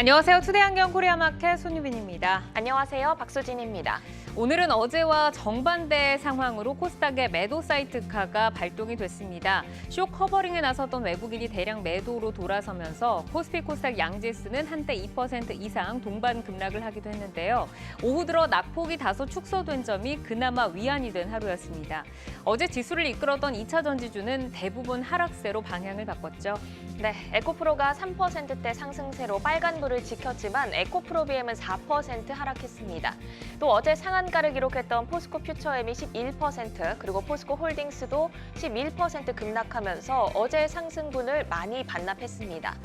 안녕하세요. 투데이안경 코리아마켓 손유빈입니다. 안녕하세요. 박수진입니다. 오늘은 어제와 정반대의 상황으로 코스닥의 매도 사이트카가 발동이 됐습니다. 쇼 커버링에 나섰던 외국인이 대량 매도로 돌아서면서 코스피 코스닥 양지수는 한때 2% 이상 동반 급락을 하기도 했는데요. 오후 들어 낙폭이 다소 축소된 점이 그나마 위안이 된 하루였습니다. 어제 지수를 이끌었던 2차 전지주는 대부분 하락세로 방향을 바꿨죠. 네, 에코프로가 3%대 상승세로 빨간불을 지켰지만 에코프로비엠은 4% 하락했습니다. 또 어제 상한가를 기록했던 포스코 퓨처엠이 11%, 그리고 포스코 홀딩스도 11% 급락하면서 어제 상승분을 많이 반납했습니다.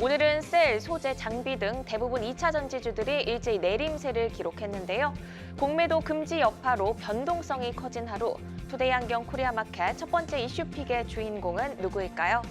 오늘은 셀, 소재, 장비 등 대부분 2차 전지주들이 일제히 내림세를 기록했는데요. 공매도 금지 여파로 변동성이 커진 하루, 투데이안경 코리아마켓 첫 번째 이슈픽의 주인공은 누구일까요?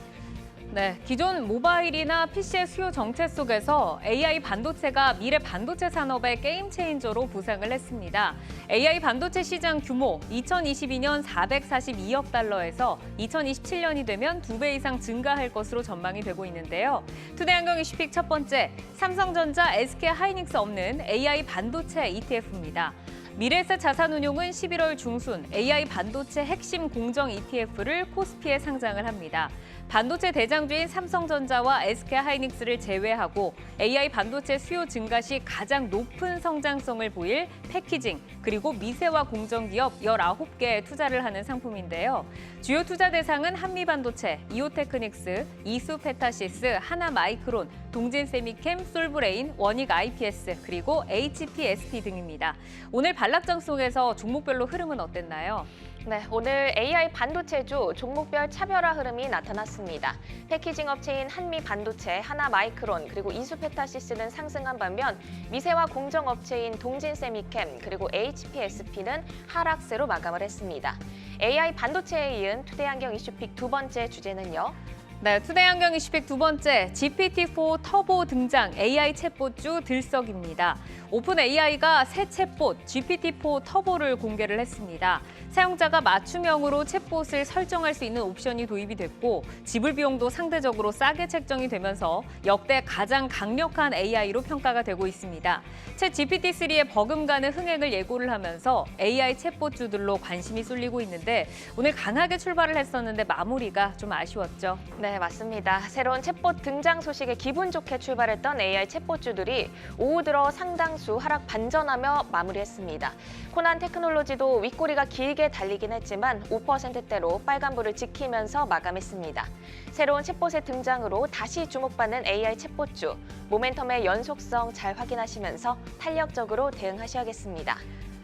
네, 기존 모바일이나 PC의 수요 정체 속에서 AI 반도체가 미래 반도체 산업의 게임 체인저로 부상을 했습니다. AI 반도체 시장 규모 2022년 442억 달러에서 2027년이 되면 2배 이상 증가할 것으로 전망이 되고 있는데요. 투데이안경 이슈픽 첫 번째, 삼성전자, SK하이닉스 없는 AI 반도체 ETF입니다. 미래에셋 자산운용은 11월 중순 AI 반도체 핵심 공정 ETF를 코스피에 상장을 합니다. 반도체 대장주인 삼성전자와 SK하이닉스를 제외하고 AI 반도체 수요 증가 시 가장 높은 성장성을 보일 패키징, 그리고 미세화 공정기업 19개에 투자를 하는 상품인데요. 주요 투자 대상은 한미반도체, 이오테크닉스, 이수페타시스, 하나마이크론, 동진세미캠, 솔브레인, 원익 IPS, 그리고 HPSP 등입니다. 오늘 반락장 속에서 종목별로 흐름은 어땠나요? 네, 오늘 AI 반도체주 종목별 차별화 흐름이 나타났습니다. 패키징 업체인 한미반도체, 하나마이크론, 그리고 이수페타시스는 상승한 반면 미세화 공정 업체인 동진세미캠, 그리고 HPSP는 하락세로 마감을 했습니다. AI 반도체에 이은 투데이안경 이슈픽 두 번째 주제는요. 네, 투데이안경 이슈픽 두 번째, GPT-4 터보 등장 AI 챗봇주 들썩입니다. 오픈AI가 새 챗봇 GPT-4 터보를 공개를 했습니다. 사용자가 맞춤형으로 챗봇을 설정할 수 있는 옵션이 도입이 됐고 지불 비용도 상대적으로 싸게 책정이 되면서 역대 가장 강력한 AI로 평가가 되고 있습니다. 챗 GPT-3의 버금가는 흥행을 예고를 하면서 AI 챗봇주들로 관심이 쏠리고 있는데 오늘 강하게 출발을 했었는데 마무리가 좀 아쉬웠죠. 네, 맞습니다. 새로운 챗봇 등장 소식에 기분 좋게 출발했던 AI 챗봇주들이 오후 들어 상당수 하락 반전하며 마무리했습니다. 코난 테크놀로지도 윗꼬리가 길게 달리긴 했지만 5%대로 빨간불을 지키면서 마감했습니다. 새로운 챗봇의 등장으로 다시 주목받는 AI 챗봇주, 모멘텀의 연속성 잘 확인하시면서 탄력적으로 대응하셔야겠습니다.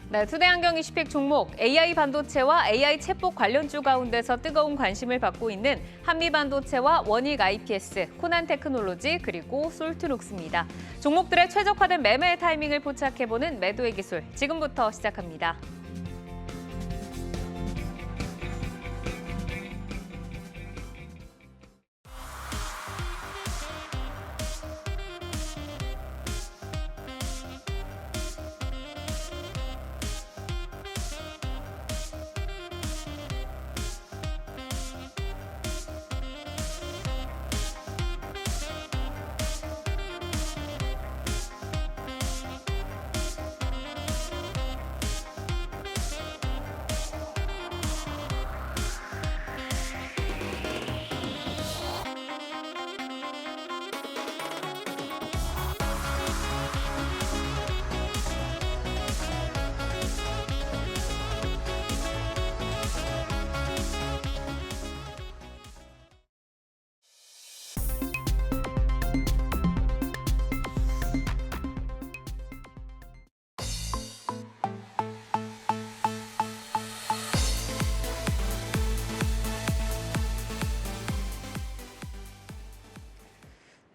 네, 투데이안경 이슈픽 종목 AI 반도체와 AI 챗봇 관련주 가운데서 뜨거운 관심을 받고 있는 한미반도체와 원익 IPS, 코난 테크놀로지, 그리고 솔트룩스입니다. 종목들의 최적화된 매매 타이밍을 포착해보는 매도의 기술, 지금부터 시작합니다.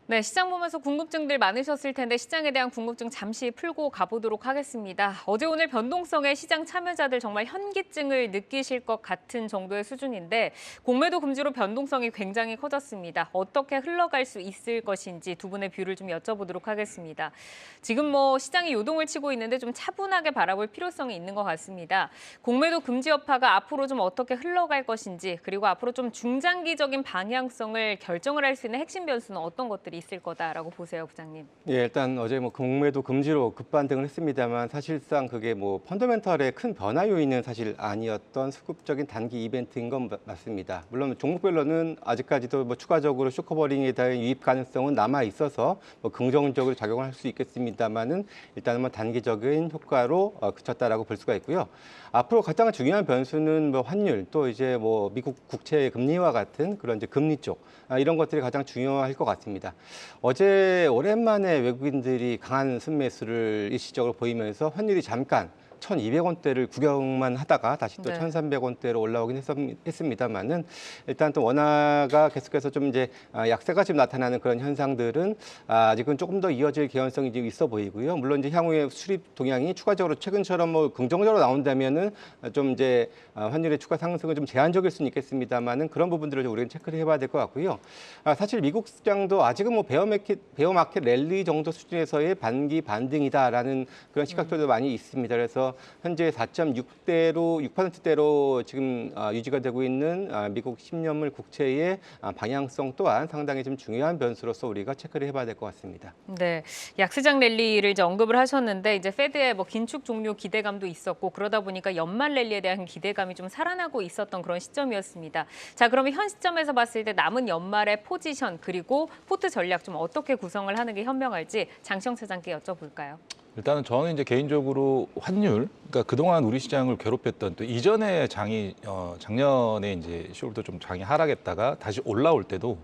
네, 시장 보면서 궁금증들 많으셨을 텐데 시장에 대한 궁금증 잠시 풀고 가보도록 하겠습니다. 어제 오늘 변동성에 시장 참여자들 정말 현기증을 느끼실 것 같은 정도의 수준인데 공매도 금지로 변동성이 굉장히 커졌습니다. 어떻게 흘러갈 수 있을 것인지 두 분의 뷰를 좀 여쭤보도록 하겠습니다. 지금 시장이 요동을 치고 있는데 좀 차분하게 바라볼 필요성이 있는 것 같습니다. 공매도 금지 여파가 앞으로 좀 어떻게 흘러갈 것인지, 그리고 앞으로 좀 중장기적인 방향성을 결정을 할 수 있는 핵심 변수는 어떤 것들이 부분들이 있을 거다라고 보세요, 부장님. 예, 일단 어제 뭐 공매도 금지로 급반등을 했습니다만 사실상 그게 뭐 펀더멘털의 큰 변화 요인은 사실 아니었던 수급적인 단기 이벤트인 건 맞습니다. 물론 종목별로는 아직까지도 뭐 추가적으로 쇼커버링에 대한 유입 가능성은 남아 있어서 뭐 긍정적으로 작용을 할 수 있겠습니다만은 일단은 뭐 단기적인 효과로 그쳤다라고 볼 수가 있고요. 앞으로 가장 중요한 변수는 뭐 환율 또 이제 뭐 미국 국채 금리와 같은 그런 이제 금리 쪽 이런 것들이 가장 중요할 것 같습니다. 어제 오랜만에 외국인들이 강한 순매수를 일시적으로 보이면서 환율이 잠깐 1,200원대를 구경만 하다가 다시 또 네. 1,300원대로 올라오긴 했습니다만은 일단 또 원화가 계속해서 좀 이제 약세가 지금 나타나는 그런 현상들은 아직은 조금 더 이어질 개연성이 좀 있어 보이고요. 물론 이제 향후에 수립 동향이 추가적으로 최근처럼 뭐 긍정적으로 나온다면은 좀 이제 환율의 추가 상승은 좀 제한적일 수는 있겠습니다만은 그런 부분들을 좀 우리는 체크를 해봐야 될 것 같고요. 사실 미국 시장도 아직은 뭐 베어마켓 랠리 정도 수준에서의 반기 반등이다라는 그런 시각들도 많이 있습니다. 그래서 현재 4.6대로 6%대로 지금 유지가 되고 있는 미국 10년물 국채의 방향성 또한 상당히 좀 중요한 변수로서 우리가 체크를 해봐야 될 것 같습니다. 네, 약세장 랠리를 이제 언급을 하셨는데 이제 페드의 뭐 긴축 종료 기대감도 있었고 그러다 보니까 연말 랠리에 대한 기대감이 좀 살아나고 있었던 그런 시점이었습니다. 자, 그러면 현 시점에서 봤을 때 남은 연말의 포지션 그리고 포트 전략 좀 어떻게 구성을 하는 게 현명할지 장시영 차장께 여쭤볼까요? 일단은 저는 이제 개인적으로 환율, 그러니까 그동안 우리 시장을 괴롭혔던 또 이전에 작년에 이제 10월부터 좀 장이 하락했다가 다시 올라올 때도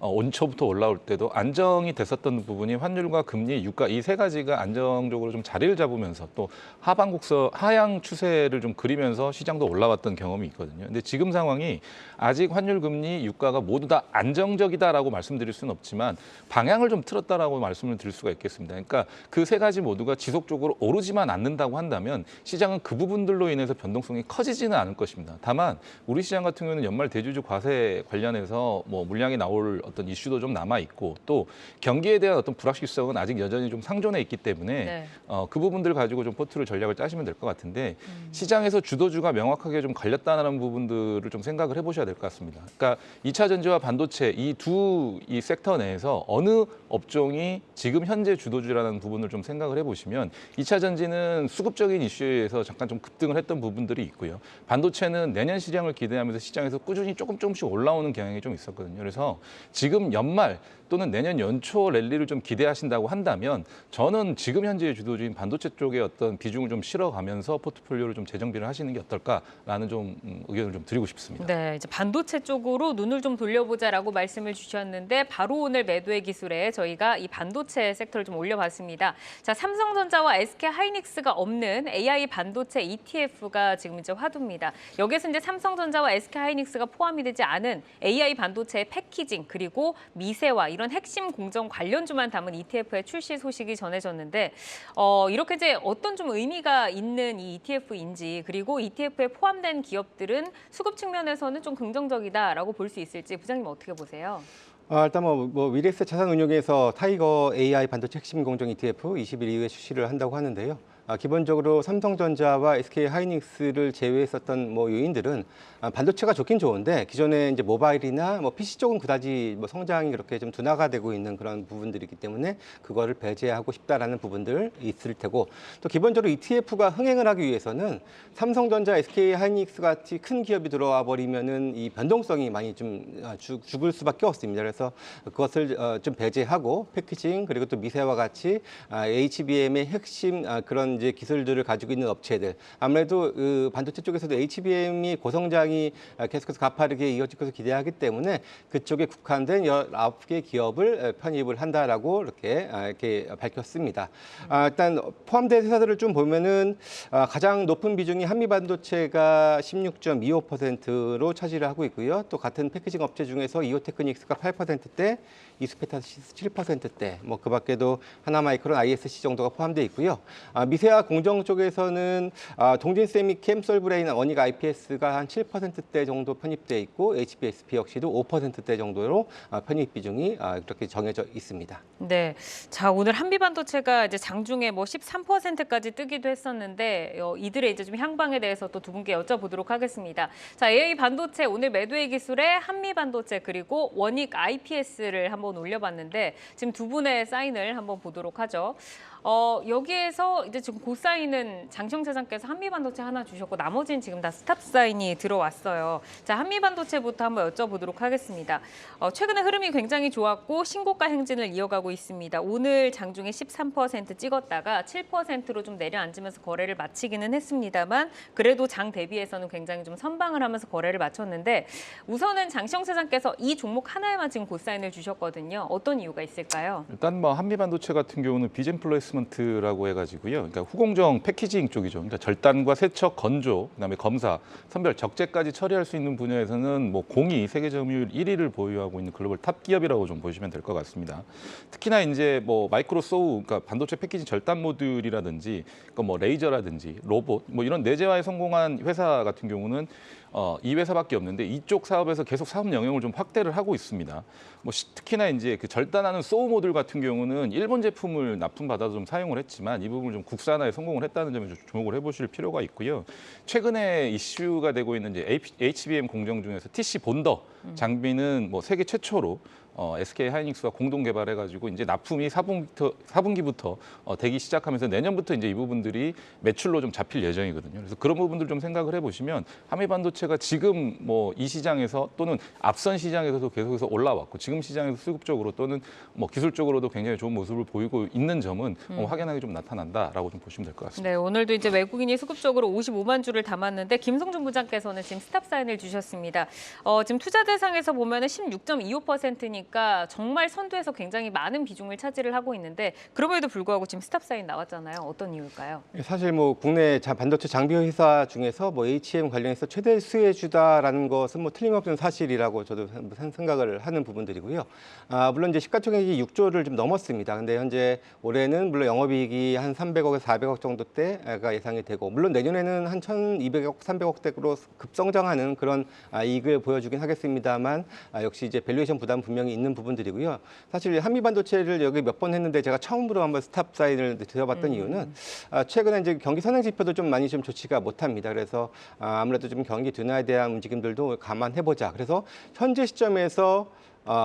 온초부터 올라올 때도 안정이 됐었던 부분이 환율과 금리, 유가 이 세 가지가 안정적으로 좀 자리를 잡으면서 또 하향 추세를 좀 그리면서 시장도 올라왔던 경험이 있거든요. 근데 지금 상황이 아직 환율, 금리, 유가가 모두 다 안정적이다라고 말씀드릴 수는 없지만 방향을 좀 틀었다라고 말씀을 드릴 수가 있겠습니다. 그러니까 그 세 가지 모두가 지속적으로 오르지만 않는다고 한다면 시장은 그 부분들로 인해서 변동성이 커지지는 않을 것입니다. 다만 우리 시장 같은 경우는 연말 대주주 과세 관련해서 뭐 물량이 나올 어떤 이슈도 좀 남아 있고 또 경기에 대한 어떤 불확실성은 아직 여전히 좀 상존해 있기 때문에 네. 그 부분들 가지고 좀 포트를 전략을 짜시면 될 것 같은데 시장에서 주도주가 명확하게 좀 갈렸다는 부분들을 좀 생각을 해보셔야 될 것 같습니다. 그러니까 2차 전지와 반도체 이 섹터 내에서 어느 업종이 지금 현재 주도주라는 부분을 좀 생각을 해보시면 2차 전지는 수급적인 이슈에서 잠깐 좀 급등을 했던 부분들이 있고요. 반도체는 내년 시장을 기대하면서 시장에서 꾸준히 조금씩 올라오는 경향이 좀 있었거든요. 그래서 지금 연말 또는 내년 연초 랠리를 좀 기대하신다고 한다면 저는 지금 현재의 주도주인 반도체 쪽에 어떤 비중을 좀 실어가면서 포트폴리오를 좀 재정비를 하시는 게 어떨까라는 좀 의견을 좀 드리고 싶습니다. 네, 이제 반도체 쪽으로 눈을 좀 돌려보자라고 말씀을 주셨는데 바로 오늘 매도의 기술에 저희가 이 반도체 섹터를 좀 올려봤습니다. 자, 삼성전자와 SK하이닉스가 없는 AI 반도체 ETF가 지금 이제 화두입니다. 여기서 이제 삼성전자와 SK하이닉스가 포함이 되지 않은 AI 반도체의 패키징 그리고 미세화 이런 핵심 공정 관련주만 담은 ETF의 출시 소식이 전해졌는데 이렇게 이제 어떤 좀 의미가 있는 이 ETF인지 그리고 ETF에 포함된 기업들은 수급 측면에서는 좀 긍정적이다라고 볼 수 있을지 부장님 어떻게 보세요? 일단 뭐 위렉스 자산운용에서 타이거 AI 반도체 핵심 공정 ETF 20일 이후에 출시를 한다고 하는데요. 기본적으로 삼성전자와 SK하이닉스를 제외했었던 뭐 요인들은 반도체가 좋긴 좋은데 기존에 이제 모바일이나 뭐 PC 쪽은 그다지 뭐 성장이 그렇게 좀 둔화가 되고 있는 그런 부분들이기 때문에 그거를 배제하고 싶다라는 부분들 있을 테고 또 기본적으로 ETF가 흥행을 하기 위해서는 삼성전자, SK하이닉스 같이 큰 기업이 들어와 버리면은 이 변동성이 많이 좀 죽을 수밖에 없습니다. 그래서 그것을 좀 배제하고 패키징 그리고 또 미세와 같이 HBM의 핵심 그런 이제 기술들을 가지고 있는 업체들 아무래도 반도체 쪽에서도 HBM이 고성장이 계속해서 가파르게 이어질 것을 기대하기 때문에 그쪽에 국한된 19개 기업을 편입을 한다라고 이렇게 밝혔습니다. 일단 포함된 회사들을 좀 보면은 가장 높은 비중이 한미반도체가 16.25%로 차지를 하고 있고요. 또 같은 패키징 업체 중에서 이오테크닉스가 8%대, 이스페타시스 7%대, 뭐 그 밖에도 하나마이크론, ISC 정도가 포함되어 있고요. 미세 미세화 공정 쪽에서는 동진 세미 캠솔브레인 원익 IPS가 한 7%대 정도 편입돼 있고 HBSP 역시도 5%대 정도로 편입 비중이 이렇게 정해져 있습니다. 네, 자 오늘 한미반도체가 이제 장중에 뭐 13%까지 뜨기도 했었는데 이들의 이제 좀 향방에 대해서 또 두 분께 여쭤보도록 하겠습니다. 자, AI 반도체 오늘 매도의 기술에 한미반도체 그리고 원익 IPS를 한번 올려봤는데 지금 두 분의 사인을 한번 보도록 하죠. 여기에서 이제 지금 고사인은 장시영 차장께서 한미반도체 하나 주셨고 나머지는 지금 다 스탑 사인이 들어왔어요. 자, 한미반도체부터 한번 여쭤보도록 하겠습니다. 최근에 흐름이 굉장히 좋았고 신고가 행진을 이어가고 있습니다. 오늘 장중에 13% 찍었다가 7%로 좀 내려앉으면서 거래를 마치기는 했습니다만 그래도 장 대비해서는 굉장히 좀 선방을 하면서 거래를 마쳤는데 우선은 장시영 차장께서 이 종목 하나에만 지금 고사인을 주셨거든요. 어떤 이유가 있을까요? 일단 뭐 한미반도체 같은 경우는 비젠플레이스먼트라고 해가지고요. 그러니까 후공정 패키징 쪽이죠. 그러니까 절단과 세척, 건조, 그다음에 검사, 선별, 적재까지 처리할 수 있는 분야에서는 뭐 공이 세계 점유율 1위를 보유하고 있는 글로벌 탑 기업이라고 좀 보시면 될 것 같습니다. 특히나 이제 뭐 마이크로 소우, 그러니까 반도체 패키징 절단 모듈이라든지, 그러니까 뭐 레이저라든지 로봇, 뭐 이런 내재화에 성공한 회사 같은 경우는 이 회사밖에 없는데 이쪽 사업에서 계속 사업 영역을 좀 확대를 하고 있습니다. 뭐 특히나 이제 그 절단하는 소우 모듈 같은 경우는 일본 제품을 납품받아서 좀 사용을 했지만 이 부분을 좀 국산화에 성공을 했다는 점에 좀 주목을 해보실 필요가 있고요. 최근에 이슈가 되고 있는 이제 HBM 공정 중에서 TC 본더 장비는 뭐 세계 최초로 SK 하이닉스와 공동 개발해가지고 이제 납품이 4분기부터 되기 시작하면서 내년부터 이제 이 부분들이 매출로 좀 잡힐 예정이거든요. 그래서 그런 부분들 좀 생각을 해보시면 한미반도체가 지금 뭐 이 시장에서 또는 앞선 시장에서도 계속해서 올라왔고 지금 시장에서 수급적으로 또는 뭐 기술적으로도 굉장히 좋은 모습을 보이고 있는 점은 확연하게 좀 나타난다라고 좀 보시면 될 것 같습니다. 네, 오늘도 이제 외국인이 수급적으로 55만 주를 담았는데 김성준 부장께서는 지금 스탑 사인을 주셨습니다. 지금 투자 대상에서 보면은 16.25%니까 정말 선두에서 굉장히 많은 비중을 차지를 하고 있는데 그럼에도 불구하고 지금 스탑 사인 나왔잖아요. 어떤 이유일까요? 사실 뭐 국내 반도체 장비 회사 중에서 뭐 HM 관련해서 최대 수혜주다라는 것은 뭐 틀림없는 사실이라고 저도 생각을 하는 부분들이고요. 물론 이제 시가총액이 6조를 좀 넘었습니다. 근데 현재 올해는 물론 영업이익이 한 300억에서 400억 정도대가 예상이 되고 물론 내년에는 한 1,200억, 300억대로 급성장하는 그런 이익을 보여주긴 하겠습니다만 역시 이제 밸류에이션 부담 분명히 있는 부분들이고요. 사실 한미반도체를 여기 몇 번 했는데 제가 처음으로 한번 스탑 사인을 드려봤던 이유는 최근에 이제 경기 선행 지표도 좀 많이 좀 좋지가 못합니다. 그래서 아무래도 좀 경기 둔화에 대한 움직임들도 감안해보자. 그래서 현재 시점에서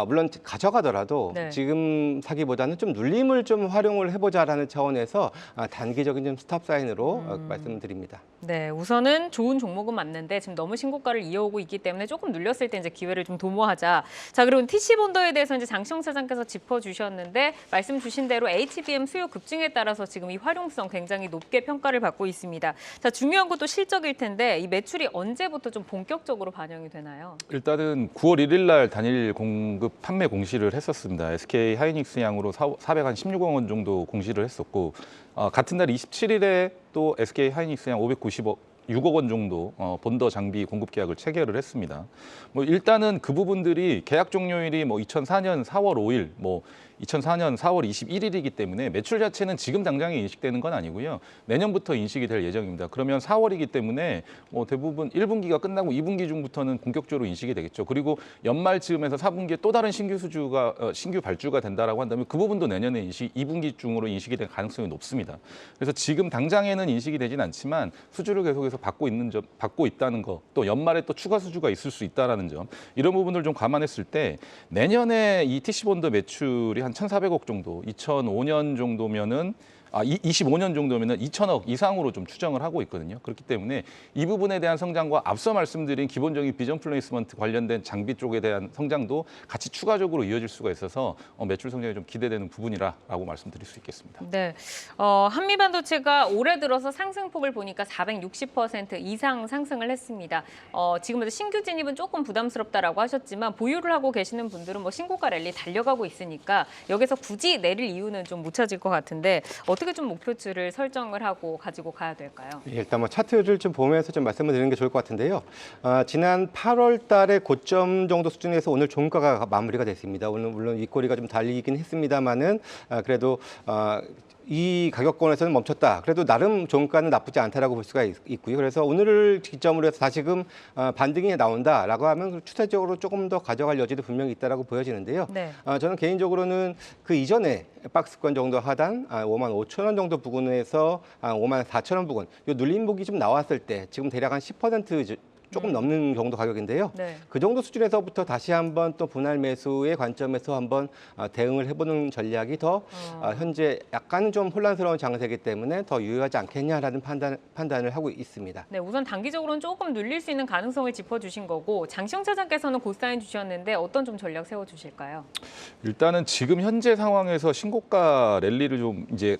물론 가져가더라도 네. 지금 사기보다는 좀 눌림을 좀 활용을 해보자라는 차원에서 단기적인 좀 스탑 사인으로 말씀드립니다. 네, 우선은 좋은 종목은 맞는데 지금 너무 신고가를 이어오고 있기 때문에 조금 눌렸을 때 이제 기회를 좀 도모하자. 자, 그리고 TC 본더에 대해서 이제 장시영 차장께서 짚어주셨는데 말씀 주신 대로 HBM 수요 급증에 따라서 지금 이 활용성 굉장히 높게 평가를 받고 있습니다. 자, 중요한 것도 실적일 텐데 이 매출이 언제부터 좀 본격적으로 반영이 되나요? 일단은 9월 1일 날 단일 공급 판매 공시를 했었습니다. SK 하이닉스 양으로 416억 원 정도 공시를 했었고 같은 날 27일에 또 SK 하이닉스 양 596억 원 정도 본더 장비 공급 계약을 체결을 했습니다. 뭐 일단은 그 부분들이 계약 종료일이 뭐 2004년 4월 5일, 뭐 2004년 4월 21일이기 때문에 매출 자체는 지금 당장에 인식되는 건 아니고요. 내년부터 인식이 될 예정입니다. 그러면 4월이기 때문에 뭐 대부분 1분기가 끝나고 2분기 중부터는 본격적으로 인식이 되겠죠. 그리고 연말 즈음에서 4분기에 또 다른 신규 발주가 된다라고 한다면 그 부분도 내년에 2분기 중으로 인식이 될 가능성이 높습니다. 그래서 지금 당장에는 인식이 되진 않지만 수주를 계속해서 받고 있다는 거, 또 연말에 또 추가 수주가 있을 수 있다라는 점, 이런 부분들 좀 감안했을 때 내년에 이 TC 본더 매출이 한 1,400억 정도, 2005년 정도면은 25년 정도면은 2천억 이상으로 좀 추정을 하고 있거든요. 그렇기 때문에 이 부분에 대한 성장과 앞서 말씀드린 기본적인 비전 플레이스먼트 관련된 장비 쪽에 대한 성장도 같이 추가적으로 이어질 수가 있어서 매출 성장이 좀 기대되는 부분이라고 말씀드릴 수 있겠습니다. 네, 한미반도체가 올해 들어서 상승폭을 보니까 460% 이상 상승을 했습니다. 지금부터 신규 진입은 조금 부담스럽다라고 하셨지만 보유를 하고 계시는 분들은 뭐 신고가 랠리 달려가고 있으니까 여기서 굳이 내릴 이유는 좀 못 찾을 것 같은데 어떻게 좀 목표치를 설정을 하고 가지고 가야 될까요? 예, 일단 뭐 차트를 좀 보면서 좀 말씀을 드리는 게 좋을 것 같은데요. 지난 8월 달에 고점 정도 수준에서 오늘 종가가 마무리가 됐습니다. 오늘 물론 윗꼬리가 좀 달리긴 했습니다만은 그래도 이 가격권에서는 멈췄다. 그래도 나름 종가는 나쁘지 않다라고 볼 수가 있고요. 그래서 오늘을 기점으로 해서 다시금 반등이 나온다라고 하면 추세적으로 조금 더 가져갈 여지도 분명히 있다라고 보여지는데요. 네. 저는 개인적으로는 그 이전에 박스권 정도 하단 5만 5천 원 정도 부근에서 5만 4천 원 부근, 이 눌림목이 좀 나왔을 때 지금 대략 한 10% 조금 넘는 정도 가격인데요. 네. 그 정도 수준에서부터 다시 한번 또 분할 매수의 관점에서 한번 대응을 해보는 전략이 더 현재 약간은 좀 혼란스러운 장세이기 때문에 더 유효하지 않겠냐라는 판단을 하고 있습니다. 네, 우선 단기적으로는 조금 눌릴 수 있는 가능성을 짚어주신 거고 장시영 차장께서는 고사인 주셨는데 어떤 좀 전략 세워주실까요? 일단은 지금 현재 상황에서 신고가 랠리를 좀 이제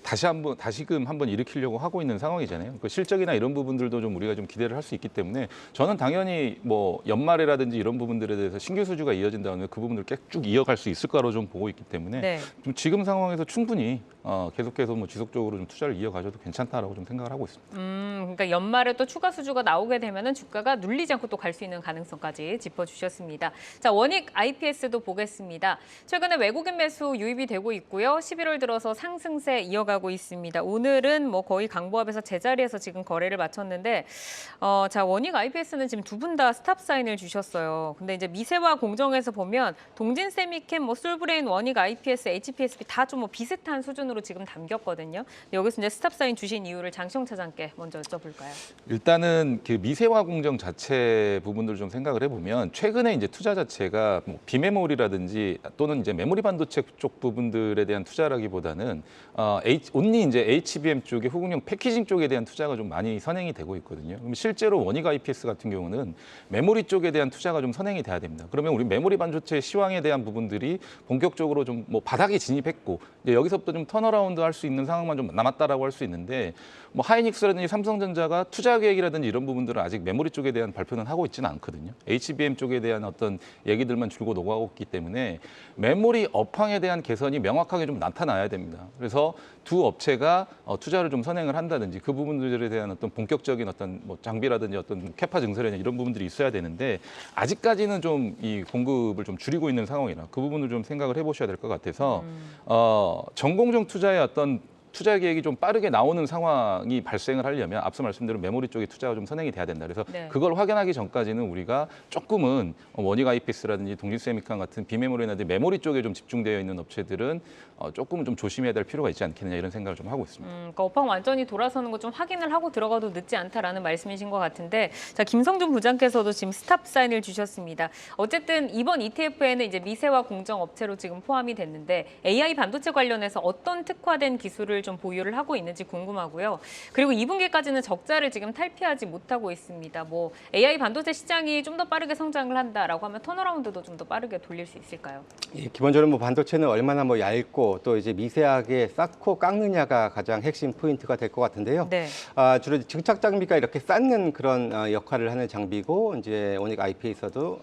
다시금 한번 일으키려고 하고 있는 상황이잖아요. 그 실적이나 이런 부분들도 좀 우리가 좀 기대를 할 수 있기 때문에 저는 당연히 뭐 연말이라든지 이런 부분들에 대해서 신규 수주가 이어진다면 그 부분들을 쭉 이어갈 수 있을 거라고 좀 보고 있기 때문에 네. 좀 지금 상황에서 충분히 계속해서 뭐 지속적으로 좀 투자를 이어가셔도 괜찮다라고 좀 생각을 하고 있습니다. 그러니까 연말에 또 추가 수주가 나오게 되면은 주가가 눌리지 않고 또 갈 수 있는 가능성까지 짚어주셨습니다. 자, 원익 IPS도 보겠습니다. 최근에 외국인 매수 유입이 되고 있고요. 11월 들어서 상승세 이어가고 있습니다. 오늘은 뭐 거의 강보합에서 제자리에서 지금 거래를 마쳤는데, 자, 원익 IPS는 지금 두 분 다 스탑 사인을 주셨어요. 근데 이제 미세와 공정에서 보면 동진 세미캠, 뭐 솔브레인, 원익 IPS, HPSB 다 좀 뭐 비슷한 수준으로 지금 담겼거든요. 여기서 이제 스탑 사인 주신 이유를 장시영 차장께 먼저 여쭤볼까요? 일단은 그 미세화 공정 자체 부분들 좀 생각을 해보면 최근에 이제 투자 자체가 뭐 비메모리라든지 또는 이제 메모리 반도체 쪽 부분들에 대한 투자라기보다는 온리 이제 HBM 쪽에 후궁용 패키징 쪽에 대한 투자가 좀 많이 선행이 되고 있거든요. 그럼 실제로 원익 IPS 같은 경우는 메모리 쪽에 대한 투자가 좀 선행이 돼야 됩니다. 그러면 우리 메모리 반도체 시황에 대한 부분들이 본격적으로 좀 뭐 바닥에 진입했고 이제 여기서부터 좀 턴어라운드 할 수 있는 상황만 좀 남았다라고 할 수 있는데 뭐 하이닉스라든지 삼성전자가 투자 계획이라든지 이런 부분들은 아직 메모리 쪽에 대한 발표는 하고 있지는 않거든요. HBM 쪽에 대한 어떤 얘기들만 줄고 녹아오고 있기 때문에 메모리 업황에 대한 개선이 명확하게 좀 나타나야 됩니다. 그래서 두 업체가 투자를 좀 선행을 한다든지 그 부분들에 대한 어떤 본격적인 어떤 뭐 장비라든지 어떤 캐파 증설이나 이런 부분들이 있어야 되는데 아직까지는 좀 이 공급을 좀 줄이고 있는 상황이라 그 부분을 좀 생각을 해보셔야 될 것 같아서 전공정 투자의 어떤 투자 계획이 좀 빠르게 나오는 상황이 발생을 하려면 앞서 말씀드린 메모리 쪽에 투자가 좀 선행이 돼야 된다. 그래서 네. 그걸 확인하기 전까지는 우리가 조금은 원익 IPS라든지 동진세미콘 같은 비메모리라든지 메모리 쪽에 좀 집중되어 있는 업체들은 조금은 좀 조심해야 될 필요가 있지 않겠느냐 이런 생각을 좀 하고 있습니다. 그러니까 업황 완전히 돌아서는 거 좀 확인을 하고 들어가도 늦지 않다라는 말씀이신 것 같은데, 자, 김성준 부장께서도 지금 스탑 사인을 주셨습니다. 어쨌든 이번 ETF에는 이제 미세와 공정 업체로 지금 포함이 됐는데 AI 반도체 관련해서 어떤 특화된 기술을 좀 보유를 하고 있는지 궁금하고요. 그리고 2분기까지는 적자를 지금 탈피하지 못하고 있습니다. 뭐 AI 반도체 시장이 좀 더 빠르게 성장을 한다라고 하면 턴어라운드도 좀 더 빠르게 돌릴 수 있을까요? 예, 기본적으로 뭐 반도체는 얼마나 뭐 얇고 또 이제 미세하게 쌓고 깎느냐가 가장 핵심 포인트가 될 것 같은데요. 네. 주로 증착 장비가 이렇게 쌓는 그런 역할을 하는 장비고 이제 원익 IP에서도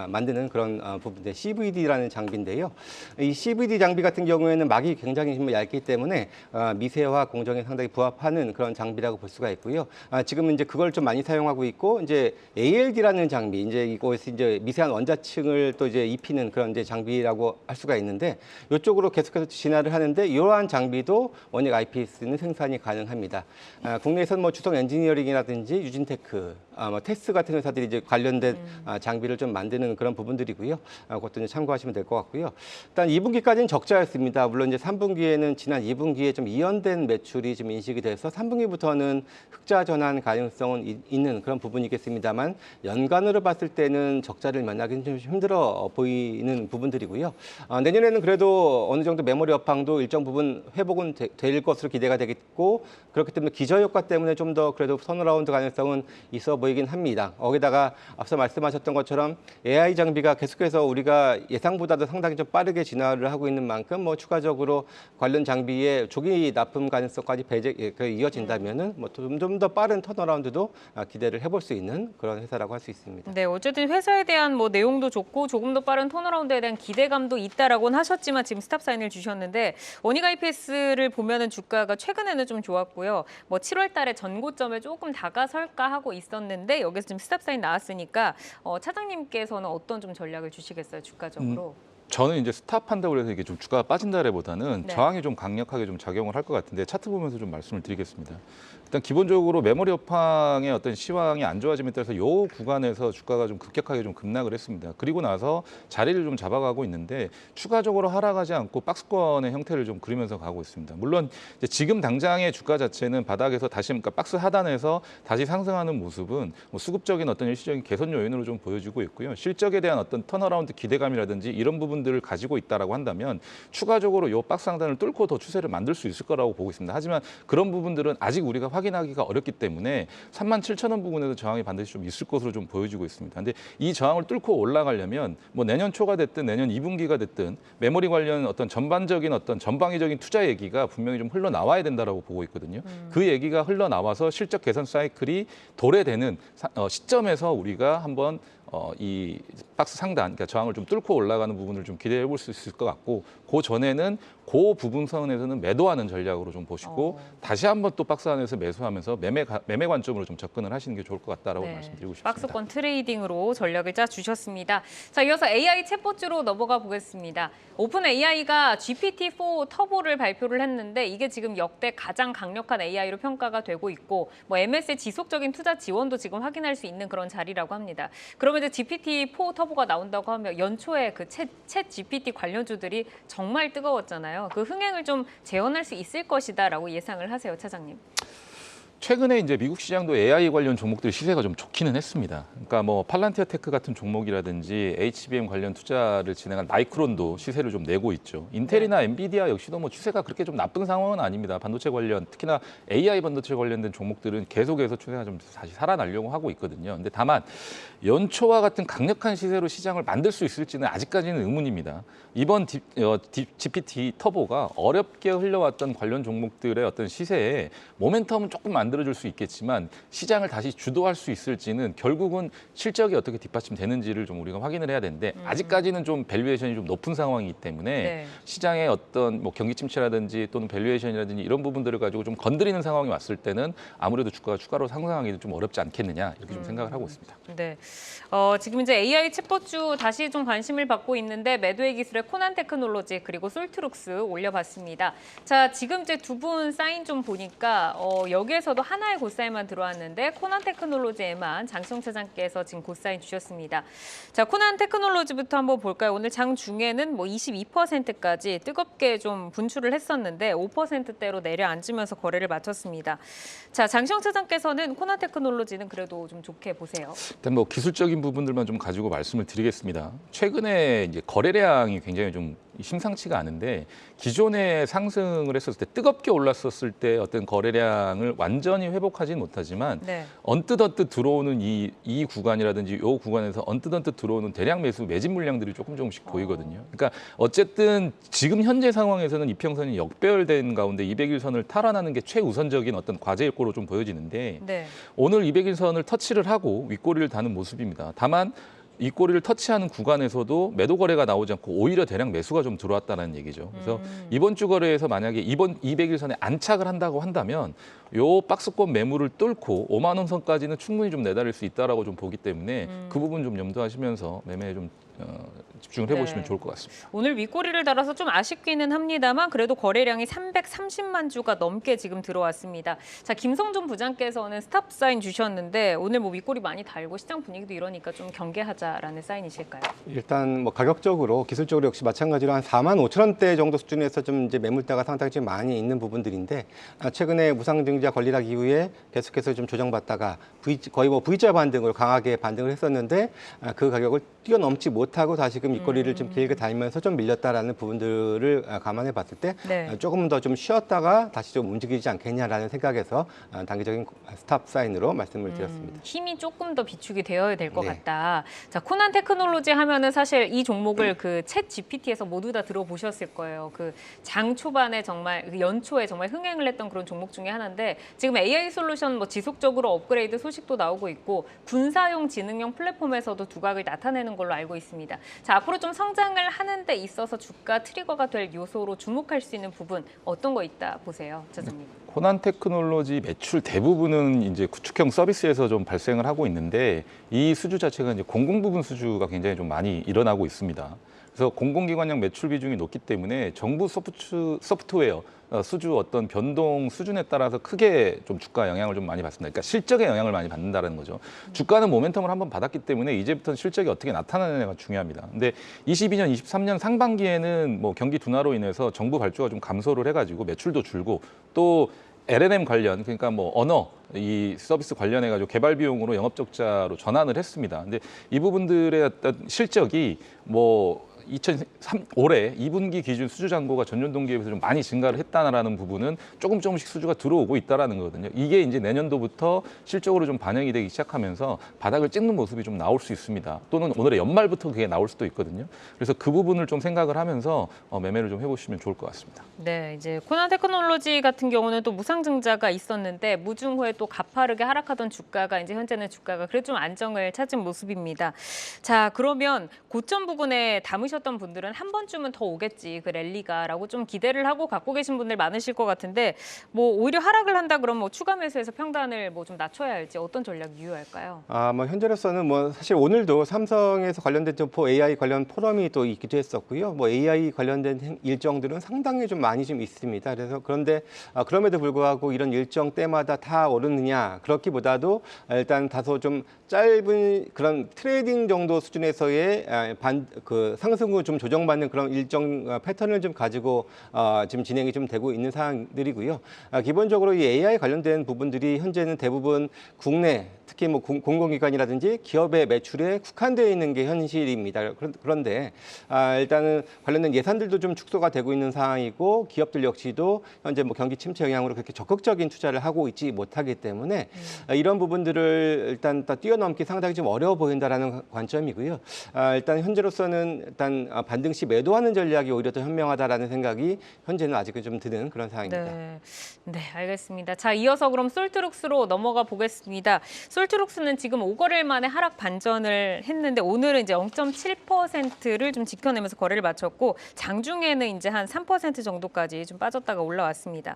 만드는 그런 부분인데 CVD라는 장비인데요. 이 CVD 장비 같은 경우에는 막이 굉장히 좀 얇기 때문에 미세화 공정에 상당히 부합하는 그런 장비라고 볼 수가 있고요. 지금 이제 그걸 좀 많이 사용하고 있고 이제 ALD라는 장비, 이제 이곳이 이제 미세한 원자층을 또 이제 입히는 그런 이제 장비라고 할 수가 있는데 이쪽으로 계속해서 진화를 하는데 이러한 장비도 원익 IPS는 생산이 가능합니다. 국내에서는 뭐 주성 엔지니어링이라든지 유진테크, 뭐 테스 같은 회사들이 이제 관련된 장비를 좀 만드는 그런 부분들이고요. 그것도 이제 참고하시면 될 것 같고요. 일단 2분기까지는 적자였습니다. 물론 이제 3분기에는 지난 2분기에 좀 이연된 매출이 좀 인식이 돼서 3분기부터는 흑자 전환 가능성은 있는 그런 부분이겠습니다만 연간으로 봤을 때는 적자를 면하기는 좀 힘들어 보이는 부분들이고요. 내년에는 그래도 어느 정도 메모리 업황도 일정 부분 회복은 될 것으로 기대가 되겠고 그렇기 때문에 기저효과 때문에 좀 더 그래도 턴어라운드 가능성은 있어 보이긴 합니다. 거기다가 앞서 말씀하셨던 것처럼 AI 장비가 계속해서 우리가 예상보다도 상당히 좀 빠르게 진화를 하고 있는 만큼 뭐 추가적으로 관련 장비에 조기 수익 납품 가능성까지 이어진다면은 뭐 좀 더 빠른 턴어라운드도 기대를 해볼 수 있는 그런 회사라고 할 수 있습니다. 네, 어쨌든 회사에 대한 뭐 내용도 좋고 조금 더 빠른 턴어라운드에 대한 기대감도 있다라고는 하셨지만 지금 스탑 사인을 주셨는데 원익 IPS를 보면은 주가가 최근에는 좀 좋았고요. 뭐 7월 달에 전고점에 조금 다가설까 하고 있었는데 여기서 지금 스탑 사인 나왔으니까 차장님께서는 어떤 좀 전략을 주시겠어요, 주가적으로? 저는 이제 스탑한다고 해서 이게 좀 주가가 빠진다라기보다는 네. 저항이 좀 강력하게 좀 작용을 할 것 같은데 차트 보면서 좀 말씀을 드리겠습니다. 일단 기본적으로 메모리 업황의 어떤 시황이 안 좋아짐에 따라서 이 구간에서 주가가 좀 급격하게 좀 급락을 했습니다. 그리고 나서 자리를 좀 잡아가고 있는데 추가적으로 하락하지 않고 박스권의 형태를 좀 그리면서 가고 있습니다. 물론 이제 지금 당장의 주가 자체는 바닥에서 다시 그러니까 박스 하단에서 다시 상승하는 모습은 뭐 수급적인 어떤 일시적인 개선 요인으로 좀 보여지고 있고요. 실적에 대한 어떤 턴어라운드 기대감이라든지 이런 부분들을 가지고 있다라고 한다면 추가적으로 이 박스 상단을 뚫고 더 추세를 만들 수 있을 거라고 보고 있습니다. 하지만 그런 부분들은 아직 우리가 확인하기가 어렵기 때문에 37,000원 부근에도 저항이 반드시 좀 있을 것으로 좀 보여지고 있습니다. 근데 이 저항을 뚫고 올라가려면 뭐 내년 초가 됐든 내년 2분기가 됐든 메모리 관련 어떤 전반적인 어떤 전방위적인 투자 얘기가 분명히 좀 흘러나와야 된다라고 보고 있거든요. 그 얘기가 흘러나와서 실적 개선 사이클이 도래되는 시점에서 우리가 한번 이 박스 상단, 그러니까 저항을 좀 뚫고 올라가는 부분을 좀 기대해 볼 수 있을 것 같고, 그 전에는 그 부분선에서는 매도하는 전략으로 좀 보시고 다시 한번 또 박스 안에서 매수하면서 매매 관점으로 좀 접근을 하시는 게 좋을 것 같다라고 말씀드리고 싶습니다. 박스권 트레이딩으로 전략을 짜 주셨습니다. 자, 이어서 AI 챗봇으로 넘어가 보겠습니다. 오픈 AI가 GPT-4 터보를 발표를 했는데 이게 지금 역대 가장 강력한 AI로 평가가 되고 있고 뭐 MS의 지속적인 투자 지원도 지금 확인할 수 있는 그런 자리라고 합니다. 그러면 이제 GPT-4 터보가 나온다고 하면 연초에 그 챗 GPT 관련주들이 정말 뜨거웠잖아요. 그 흥행을 좀 재현할 수 있을 것이다라고 예상을 하세요, 차장님. 최근에 이제 미국 시장도 AI 관련 종목들 시세가 좀 좋기는 했습니다. 그러니까 뭐 팔란티아 테크 같은 종목이라든지 HBM 관련 투자를 진행한 마이크론도 시세를 좀 내고 있죠. 인텔이나 엔비디아 역시도 뭐 추세가 그렇게 좀 나쁜 상황은 아닙니다. 반도체 관련, 특히나 AI 반도체 관련된 종목들은 계속해서 추세가 좀 다시 살아나려고 하고 있거든요. 근데 다만 연초와 같은 강력한 시세로 시장을 만들 수 있을지는 아직까지는 의문입니다. 이번 GPT 터보가 어렵게 흘러왔던 관련 종목들의 어떤 시세에 모멘텀은 조금 만들어줄 수 있겠지만 시장을 다시 주도할 수 있을지는 결국은 실적이 어떻게 뒷받침되는지를 좀 우리가 확인을 해야 되는데 아직까지는 좀 밸류에이션이 좀 높은 상황이기 때문에 네. 시장의 어떤 뭐 경기 침체라든지 또는 밸류에이션이라든지 이런 부분들을 가지고 좀 건드리는 상황이 왔을 때는 아무래도 주가가 추가로 상승하기도 좀 어렵지 않겠느냐 이렇게 좀 생각을 하고 있습니다. 네. 지금 이제 AI 챗봇주 다시 좀 관심을 받고 있는데 매도의 기술의 코난 테크놀로지 그리고 솔트룩스 올려봤습니다. 자, 지금 이제 두 분 사인 좀 보니까 여기에서도 하나의 고사인만 들어왔는데 코난 테크놀로지에만 장시영 차장께서 지금 고사인 주셨습니다. 자, 코난 테크놀로지부터 한번 볼까요? 오늘 장중에는 뭐 22%까지 뜨겁게 좀 분출을 했었는데 5%대로 내려앉으면서 거래를 마쳤습니다. 자, 장시영 차장께서는 코난 테크놀로지는 그래도 좀 좋게 보세요. 일단 뭐 기술적인 부분들만 좀 가지고 말씀을 드리겠습니다. 최근에 이제 거래량이 굉장히 좀 심상치가 않은데 기존에 상승을 했었을 때 뜨겁게 올랐었을 때 어떤 거래량을 완전히 회복하지는 못하지만 네. 언뜻 들어오는 이 구간이라든지 이 구간에서 언뜻 들어오는 대량 매수 매집 물량들이 조금씩 보이거든요. 그러니까 어쨌든 지금 현재 상황에서는 이평선이 역배열된 가운데 200일선을 탈환하는 게 최우선적인 어떤 과제일 거로 좀 보여지는데 네. 오늘 200일선을 터치를 하고 윗꼬리를 다는 모습입니다. 다만 이 꼬리를 터치하는 구간에서도 매도 거래가 나오지 않고 오히려 대량 매수가 좀 들어왔다는 얘기죠. 그래서 이번 주 거래에서 만약에 이번 200일선에 안착을 한다고 한다면 요 박스권 매물을 뚫고 5만 원 선까지는 충분히 좀 내달릴 수 있다라고 좀 보기 때문에 그 부분 좀 염두하시면서 매매에 좀 집중을 해보시면 네. 좋을 것 같습니다. 오늘 윗꼬리를 달아서 좀 아쉽기는 합니다만 그래도 거래량이 330만 주가 넘게 지금 들어왔습니다. 자, 김성준 부장께서는 스탑 사인 주셨는데 오늘 뭐 윗꼬리 많이 달고 시장 분위기도 이러니까 좀 경계하자라는 사인이실까요? 일단 뭐 가격적으로 기술적으로 역시 마찬가지로 한 4만 5천 원대 정도 수준에서 좀 이제 매물대가 상당히 좀 많이 있는 부분들인데 최근에 무상증자 권리락 이후에 계속해서 좀 조정받다가 거의 뭐 V자 반등으로 강하게 반등을 했었는데 그 가격을 뛰어넘지 못하고 다시금 지금 입꼬리를 좀 길게 달면서 좀 밀렸다라는 부분들을 감안해 봤을 때 네. 조금 더 좀 쉬었다가 다시 좀 움직이지 않겠냐라는 생각에서 단기적인 스탑 사인으로 말씀을 드렸습니다. 힘이 조금 더 비축이 되어야 될 것 네. 같다. 자, 코난 테크놀로지 하면은 사실 이 종목을 그 챗 GPT에서 모두 다 들어보셨을 거예요. 그 장 초반에 정말 그 연초에 정말 흥행을 했던 그런 종목 중에 하나인데 지금 AI 솔루션 뭐 지속적으로 업그레이드 소식도 나오고 있고 군사용 지능형 플랫폼에서도 두각을 나타내는 걸로 알고 있습니다. 자, 앞으로 좀 성장을 하는 데 있어서 주가 트리거가 될 요소로 주목할 수 있는 부분 어떤 거 있다 보세요, 차장님? 코난 테크놀로지 매출 대부분은 이제 구축형 서비스에서 좀 발생을 하고 있는데 이 수주 자체가 이제 공공 부분 수주가 굉장히 좀 많이 일어나고 있습니다. 그래서 공공기관형 매출 비중이 높기 때문에 정부 소프트웨어 수주 어떤 변동 수준에 따라서 크게 좀 주가 영향을 좀 많이 받습니다. 그러니까 실적에 영향을 많이 받는다는 거죠. 주가는 모멘텀을 한번 받았기 때문에 이제부터는 실적이 어떻게 나타나느냐가 중요합니다. 근데 22년, 23년 상반기에는 뭐 경기 둔화로 인해서 정부 발주가 좀 감소를 해가지고 매출도 줄고 또 LLM 관련 그러니까 뭐 언어 이 서비스 관련해 가지고 개발 비용으로 영업 적자로 전환을 했습니다. 근데 이 부분들의 어떤 실적이 뭐 2003 올해 2분기 기준 수주 잔고가 전년 동기에 비해서 좀 많이 증가를 했다라는 부분은 조금씩 수주가 들어오고 있다라는 거거든요. 이게 이제 내년도부터 실적으로 좀 반영이 되기 시작하면서 바닥을 찍는 모습이 좀 나올 수 있습니다. 또는 오늘의 연말부터 그게 나올 수도 있거든요. 그래서 그 부분을 좀 생각을 하면서 매매를 좀 해보시면 좋을 것 같습니다. 네, 이제 코난 테크놀로지 같은 경우는 또 무상증자가 있었는데 무증 후에 또 가파르게 하락하던 주가가 이제 현재는 주가가 그래도 좀 안정을 찾은 모습입니다. 자, 그러면 고점 부근에 담으셨던 분들은 한 번쯤은 더 오겠지 그 랠리가라고 좀 기대를 하고 갖고 계신 분들 많으실 것 같은데 뭐 오히려 하락을 한다 그러면 뭐 추가 매수해서 평단을 뭐 좀 낮춰야 할지 어떤 전략 유효할까요? 뭐 현재로서는 뭐 사실 오늘도 삼성에서 관련된 좀 AI 관련 포럼이 또 있기도 했었고요. 뭐 AI 관련된 일정들은 상당히 좀 많이 좀 있습니다. 그래서 그런데 그럼에도 불구하고 이런 일정 때마다 다 오르느냐 그렇기보다도 일단 다소 좀 짧은 그런 트레이딩 정도 수준에서의 그 상승 후 좀 조정받는 그런 일정 패턴을 좀 가지고 지금 진행이 좀 되고 있는 상황들이고요. 기본적으로 이 AI 관련된 부분들이 현재는 대부분 국내 특히 뭐 공공기관이라든지 기업의 매출에 국한되어 있는 게 현실입니다. 그런데 일단은 관련된 예산들도 좀 축소가 되고 있는 상황이고 기업들 역시도 현재 뭐 경기 침체 영향으로 그렇게 적극적인 투자를 하고 있지 못하기 때문에 이런 부분들을 일단 뛰어넘기 상당히 좀 어려워 보인다라는 관점이고요. 일단 현재로서는 일단 반등 시 매도하는 전략이 오히려 더 현명하다라는 생각이 현재는 아직은 좀 드는 그런 상황입니다. 네, 알겠습니다. 자, 이어서 그럼 솔트룩스로 넘어가 보겠습니다. 솔트룩스는 지금 5거래일 만에 하락 반전을 했는데 오늘은 이제 0.7%를 좀 지켜내면서 거래를 마쳤고 장중에는 이제 한 3% 정도까지 좀 빠졌다가 올라왔습니다.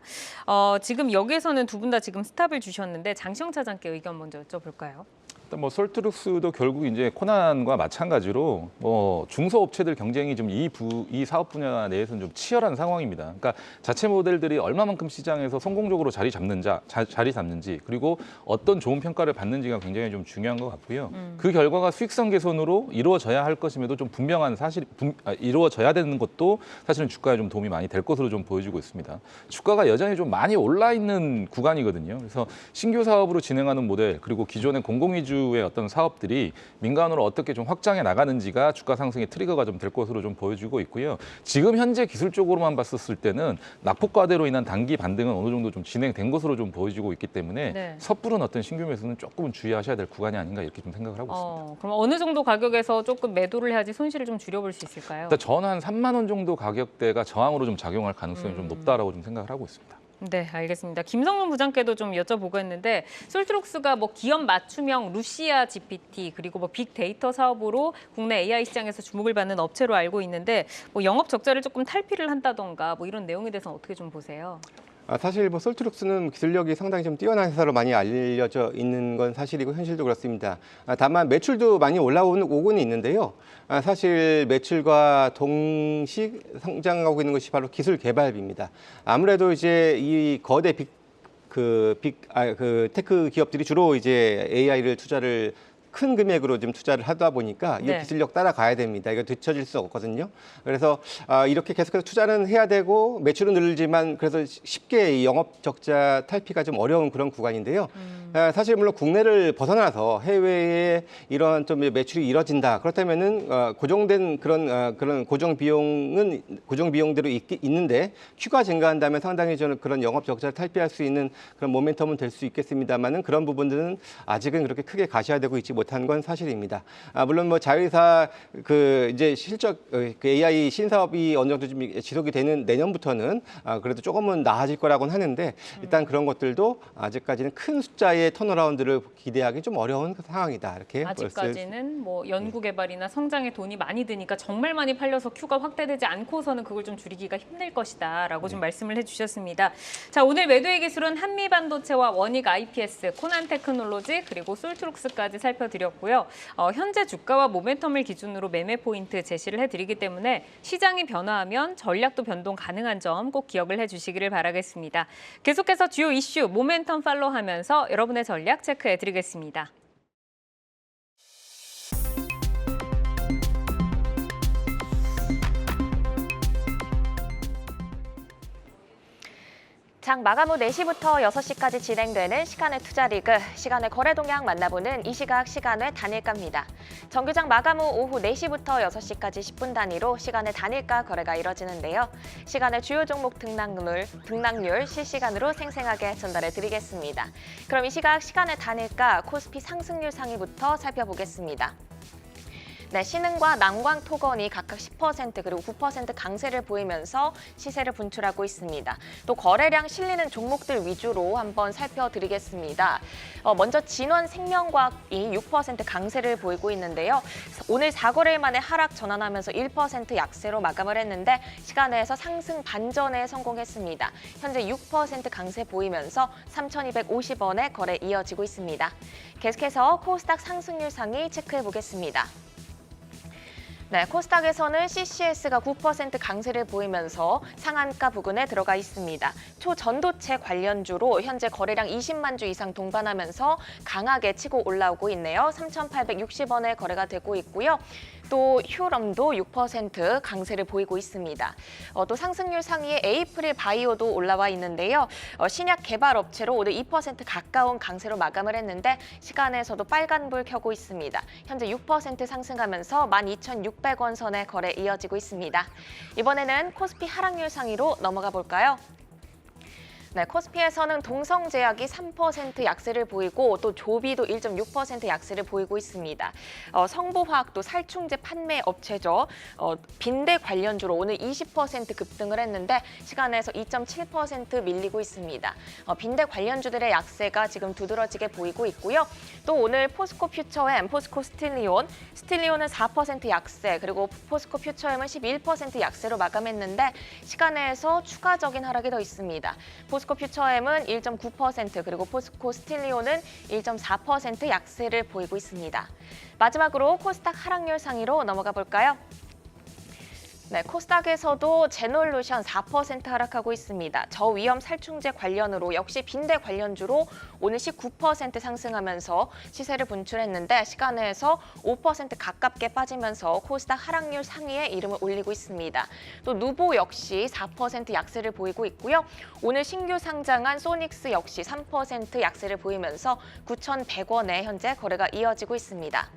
지금 여기에서는 두 분 다 지금 스탑을 주셨는데 장시영 차장께 의견 먼저 여쭤볼까요? 일단 뭐 솔트룩스도 결국 이제 코난과 마찬가지로 뭐 중소업체들 경쟁이 좀 이 사업 분야 내에서는 좀 치열한 상황입니다. 그러니까 자체 모델들이 얼마만큼 시장에서 성공적으로 자리 잡는지 그리고 어떤 좋은 평가를 받는지가 굉장히 좀 중요한 것 같고요. 그 결과가 수익성 개선으로 이루어져야 할 것임에도 좀 분명한 이루어져야 되는 것도 사실은 주가에 좀 도움이 많이 될 것으로 좀 보여지고 있습니다. 주가가 여전히 좀 많이 올라 있는 구간이거든요. 그래서 신규 사업으로 진행하는 모델 그리고 기존의 공공 위주의 어떤 사업들이 민간으로 어떻게 좀 확장해 나가는지가 주가 상승의 트리거가 좀 될 것으로 좀 보여지고 있고요. 지금 현재 기술적으로만 봤었을 때는 낙폭과대로 인한 단기 반등은 어느 정도 좀 진행된 것으로 좀 보여지고 있기 때문에 섣부른 어떤 신규 매수는 조금은 주의하셔야 될 구간이 아닌가 이렇게 좀 생각을 하고 있습니다. 그럼 어느 정도 가격에서 조금 매도를 해야지 손실을 좀 줄여볼 수 있을까요? 일단 저는 한 3만 원 정도 가격대가 저항으로 좀 작용할 가능성이 좀 높다라고 좀 생각을 하고 있습니다. 네, 알겠습니다. 김성문 부장께도 좀 여쭤보겠는데 솔트룩스가 뭐 기업 맞춤형 루시아 GPT 그리고 뭐 빅데이터 사업으로 국내 AI 시장에서 주목을 받는 업체로 알고 있는데 뭐 영업 적자를 조금 탈피를 한다던가 뭐 이런 내용에 대해서는 어떻게 좀 보세요? 사실 뭐 솔트룩스는 기술력이 상당히 좀 뛰어난 회사로 많이 알려져 있는 건 사실이고 현실도 그렇습니다. 다만 매출도 많이 올라오고는 있는데요. 사실 매출과 동시 성장하고 있는 것이 바로 기술 개발비입니다. 아무래도 이제 이 거대 테크 기업들이 주로 이제 AI를 투자를 큰 금액으로 좀 투자를 하다 보니까 이 네. 기술력 따라가야 됩니다. 이거 뒤처질 수 없거든요. 그래서 이렇게 계속해서 투자는 해야 되고 매출은 늘지만 그래서 쉽게 이 영업 적자 탈피가 좀 어려운 그런 구간인데요. 사실 물론 국내를 벗어나서 해외에 이런 좀 매출이 이뤄진다. 그렇다면은 고정된 그런 고정 비용대로 있는데 큐가 증가한다면 상당히 저는 그런 영업 적자를 탈피할 수 있는 그런 모멘텀은 될 수 있겠습니다만은 그런 부분들은 아직은 그렇게 크게 가시화되고 있지 못한 건 사실입니다. 물론 뭐 자회사 이제 실적 AI 신사업이 어느 정도 좀 지속이 되는 내년부터는 그래도 조금은 나아질 거라고는 하는데 일단 그런 것들도 아직까지는 큰 숫자의 턴어라운드를 기대하기 좀 어려운 상황이다. 이렇게 아직까지는 뭐 연구 개발이나 성장에 돈이 많이 드니까 정말 많이 팔려서 큐가 확대되지 않고서는 그걸 좀 줄이기가 힘들 것이다라고 좀 말씀을 해주셨습니다. 자, 오늘 매도의 기술은 한미반도체와 원익 IPS, 코난 테크놀로지 그리고 솔트룩스까지 살펴드렸고요. 현재 주가와 모멘텀을 기준으로 매매 포인트 제시를 해드리기 때문에 시장이 변화하면 전략도 변동 가능한 점 꼭 기억을 해주시기를 바라겠습니다. 계속해서 주요 이슈 모멘텀 팔로우하면서 여러분의 전략 체크해드리겠습니다. 장 마감 후 4시부터 6시까지 진행되는 시간의 투자 리그, 시간의 거래 동향 만나보는 이 시각 시간의 단일가입니다. 정규장 마감 후 오후 4시부터 6시까지 10분 단위로 시간의 단일가 거래가 이뤄지는데요. 시간의 주요 종목 등락률 실시간으로 생생하게 전달해 드리겠습니다. 그럼 이 시각 시간의 단일가 코스피 상승률 상위부터 살펴보겠습니다. 네, 신흥과 남광 토건이 각각 10% 그리고 9% 강세를 보이면서 시세를 분출하고 있습니다. 또 거래량 실리는 종목들 위주로 한번 살펴드리겠습니다. 먼저 진원생명과학이 6% 강세를 보이고 있는데요. 오늘 4거래일 만에 하락 전환하면서 1% 약세로 마감을 했는데 시간에서 상승 반전에 성공했습니다. 현재 6% 강세 보이면서 3,250원에 거래 이어지고 있습니다. 계속해서 코스닥 상승률 상위 체크해 보겠습니다. 네, 코스닥에서는 CCS가 9% 강세를 보이면서 상한가 부근에 들어가 있습니다. 초전도체 관련주로 현재 거래량 20만 주 이상 동반하면서 강하게 치고 올라오고 있네요. 3,860원에 거래가 되고 있고요. 또 휴럼도 6% 강세를 보이고 있습니다. 또 상승률 상위에 에이프릴 바이오도 올라와 있는데요. 신약 개발 업체로 오늘 2% 가까운 강세로 마감을 했는데 시간에서도 빨간불 켜고 있습니다. 현재 6% 상승하면서 12,600원 선에 거래 이어지고 있습니다. 이번에는 코스피 하락률 상위로 넘어가 볼까요? 네, 코스피에서는 동성제약이 3% 약세를 보이고 또 조비도 1.6% 약세를 보이고 있습니다. 성보화학도 살충제 판매 업체죠. 빈대 관련주로 오늘 20% 급등을 했는데 시간에서 2.7% 밀리고 있습니다. 빈대 관련주들의 약세가 지금 두드러지게 보이고 있고요. 또 오늘 포스코 퓨처엠, 포스코 스틸리온, 스틸리온은 4% 약세 그리고 포스코 퓨처엠은 11% 약세로 마감했는데 시간에서 추가적인 하락이 더 있습니다. 포스코 퓨처엠은 1.9% 그리고 포스코 스틸리온은 1.4% 약세를 보이고 있습니다. 마지막으로 코스닥 하락률 상위로 넘어가 볼까요? 네, 코스닥에서도 제놀루션 4% 하락하고 있습니다. 저위험 살충제 관련으로 역시 빈대 관련주로 오늘 19% 상승하면서 시세를 분출했는데 시간에서 5% 가깝게 빠지면서 코스닥 하락률 상위에 이름을 올리고 있습니다. 또 누보 역시 4% 약세를 보이고 있고요. 오늘 신규 상장한 소닉스 역시 3% 약세를 보이면서 9,100원에 현재 거래가 이어지고 있습니다.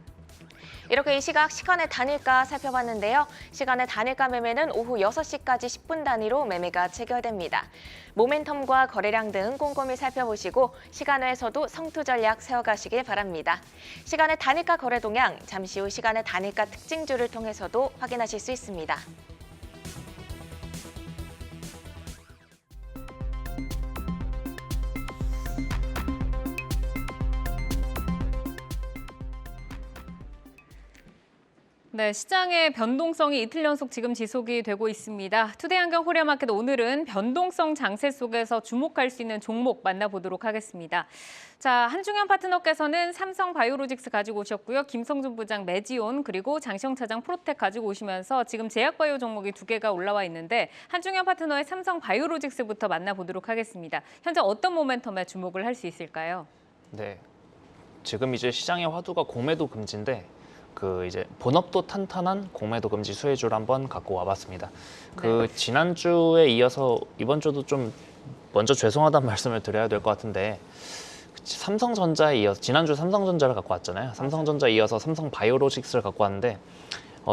이렇게 이 시각 시간의 단일가 살펴봤는데요. 시간의 단일가 매매는 오후 6시까지 10분 단위로 매매가 체결됩니다. 모멘텀과 거래량 등 꼼꼼히 살펴보시고 시간외에서도 성투 전략 세워가시길 바랍니다. 시간의 단일가 거래 동향, 잠시 후 시간의 단일가 특징주를 통해서도 확인하실 수 있습니다. 네, 시장의 변동성이 이틀 연속 지금 지속이 되고 있습니다. 투데이안경 코리아마켓 오늘은 변동성 장세 속에서 주목할 수 있는 종목 만나보도록 하겠습니다. 자, 한중현 파트너께서는 삼성바이오로직스 가지고 오셨고요. 김성준 부장 메지온 그리고 장시영 차장 프로텍 가지고 오시면서 지금 제약바이오 종목이 2개가 올라와 있는데 한중현 파트너의 삼성바이오로직스부터 만나보도록 하겠습니다. 현재 어떤 모멘텀에 주목을 할 수 있을까요? 네. 지금 이제 시장의 화두가 공매도 금지인데 그 이제 본업도 탄탄한 공매도 금지 수혜주를 한번 갖고 와봤습니다. 그 지난주에 이어서 이번 주도 좀 먼저 죄송하다는 말씀을 드려야 될 것 같은데 삼성전자에 이어서 지난주 삼성전자를 갖고 왔잖아요. 삼성전자에 이어서 삼성바이오로직스를 갖고 왔는데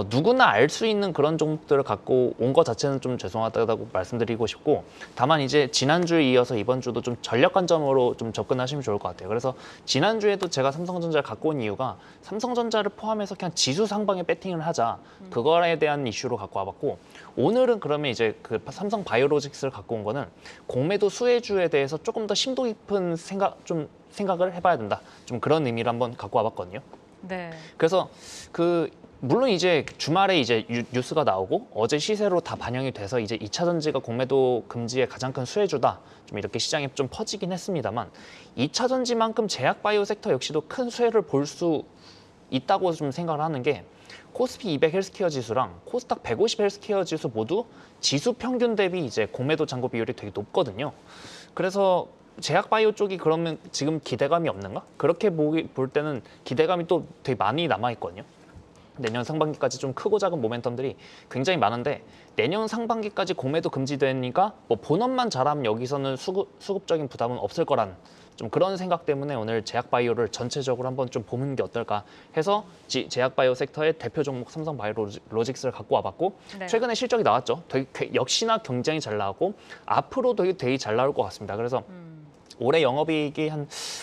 누구나 알 수 있는 그런 종목들을 갖고 온 것 자체는 좀 죄송하다고 말씀드리고 싶고 다만 이제 지난주에 이어서 이번 주도 좀 전략 관점으로 좀 접근하시면 좋을 것 같아요. 그래서 지난주에도 제가 삼성전자를 갖고 온 이유가 삼성전자를 포함해서 그냥 지수 상방에 배팅을 하자 그거에 대한 이슈로 갖고 와봤고 오늘은 그러면 이제 그 삼성바이오로직스를 갖고 온 거는 공매도 수혜주에 대해서 조금 더 심도 깊은 생각을 해봐야 된다. 좀 그런 의미를 한번 갖고 와봤거든요. 네. 그래서 물론 이제 주말에 이제 뉴스가 나오고 어제 시세로 다 반영이 돼서 이제 2차 전지가 공매도 금지의 가장 큰 수혜주다. 좀 이렇게 시장에 좀 퍼지긴 했습니다만 2차 전지만큼 제약 바이오 섹터 역시도 큰 수혜를 볼 수 있다고 좀 생각을 하는 게 코스피 200 헬스케어 지수랑 코스닥 150 헬스케어 지수 모두 지수 평균 대비 이제 공매도 잔고 비율이 되게 높거든요. 그래서 제약 바이오 쪽이 그러면 지금 기대감이 없는가? 그렇게 볼 때는 기대감이 또 되게 많이 남아 있거든요. 내년 상반기까지 좀 크고 작은 모멘텀들이 굉장히 많은데 내년 상반기까지 공매도 금지되니까 뭐 본업만 잘하면 여기서는 수급적인 부담은 없을 거란 좀 그런 생각 때문에 오늘 제약바이오를 전체적으로 한번 좀 보는 게 어떨까 해서 제약바이오 섹터의 대표 종목 삼성바이오로직스를 갖고 와봤고 네. 최근에 실적이 나왔죠. 역시나 굉장히 잘 나왔고 앞으로도 되게 잘 나올 것 같습니다. 그래서 올해 영업이익이